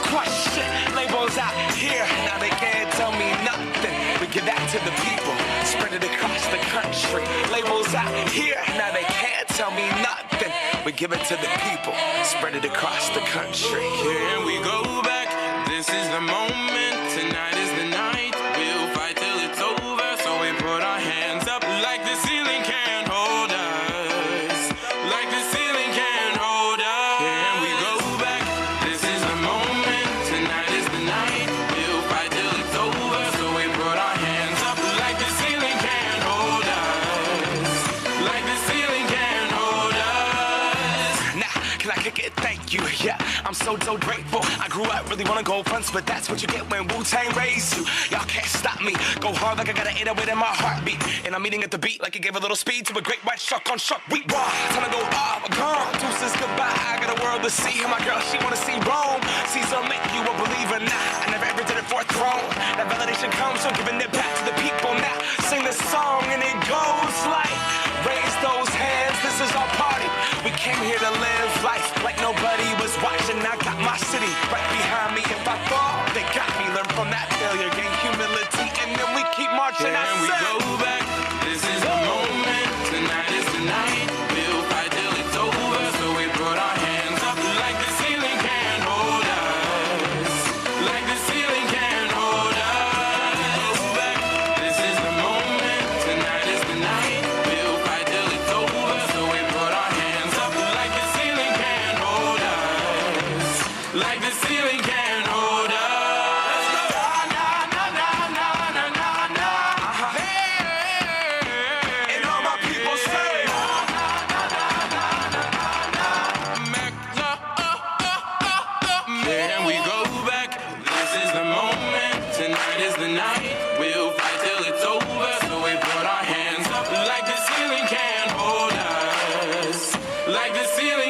Speaker 17: question. Labels out here, now they can't tell me nothing. We give that to the people, spread it across the country. Labels out here, now they can't tell me nothing. We give it to the people, spread it across the country.
Speaker 4: Can we go back? This is the moment. Tonight is the night. We'll fight till it's over. So we put our hands up like the ceiling can't hold us. Like the ceiling can't hold us. Can we go back? This is the moment. Tonight is the night. We'll fight till it's over. So we put our hands up like the ceiling can't hold us. Like the ceiling can't hold us.
Speaker 17: Nah, can I kick it? Thank you, yeah. I'm so grateful. I grew up really wanna go fronts, but that's what you get when Wu-Tang raised you. Y'all can't stop me. Go hard like I got an 808 in my heartbeat. And I'm eating at the beat like it gave a little speed to a great white shark on shark. We raw. Time to go off, gone. Deuces goodbye. I got a world to see. And my girl, she wanna see Rome. Caesar make you a believer. Nah, I never ever did it for a throne. That validation comes from giving it back to the people. Now sing this song and it goes like, raise those hands. This is our party. We came here to live life like nobody was watching. I got my city right behind me. If I fall, they got me. Learn from that failure, gain humility, and then we keep marching.
Speaker 4: Can we go back? This is the moment. Tonight is the night. We'll fight till it's over. So we put our hands up like the ceiling can't hold us. Like the ceiling can't hold us. Go back. This is the moment. Tonight is the night. We'll fight till it's over. So we put our hands up like the ceiling can't hold us. Like the ceiling can't hold us.
Speaker 17: And all my people say,
Speaker 4: can we go back? This is the moment. Tonight is the night. We'll fight till it's over. So we put our hands up like the ceiling can't hold us. Like the ceiling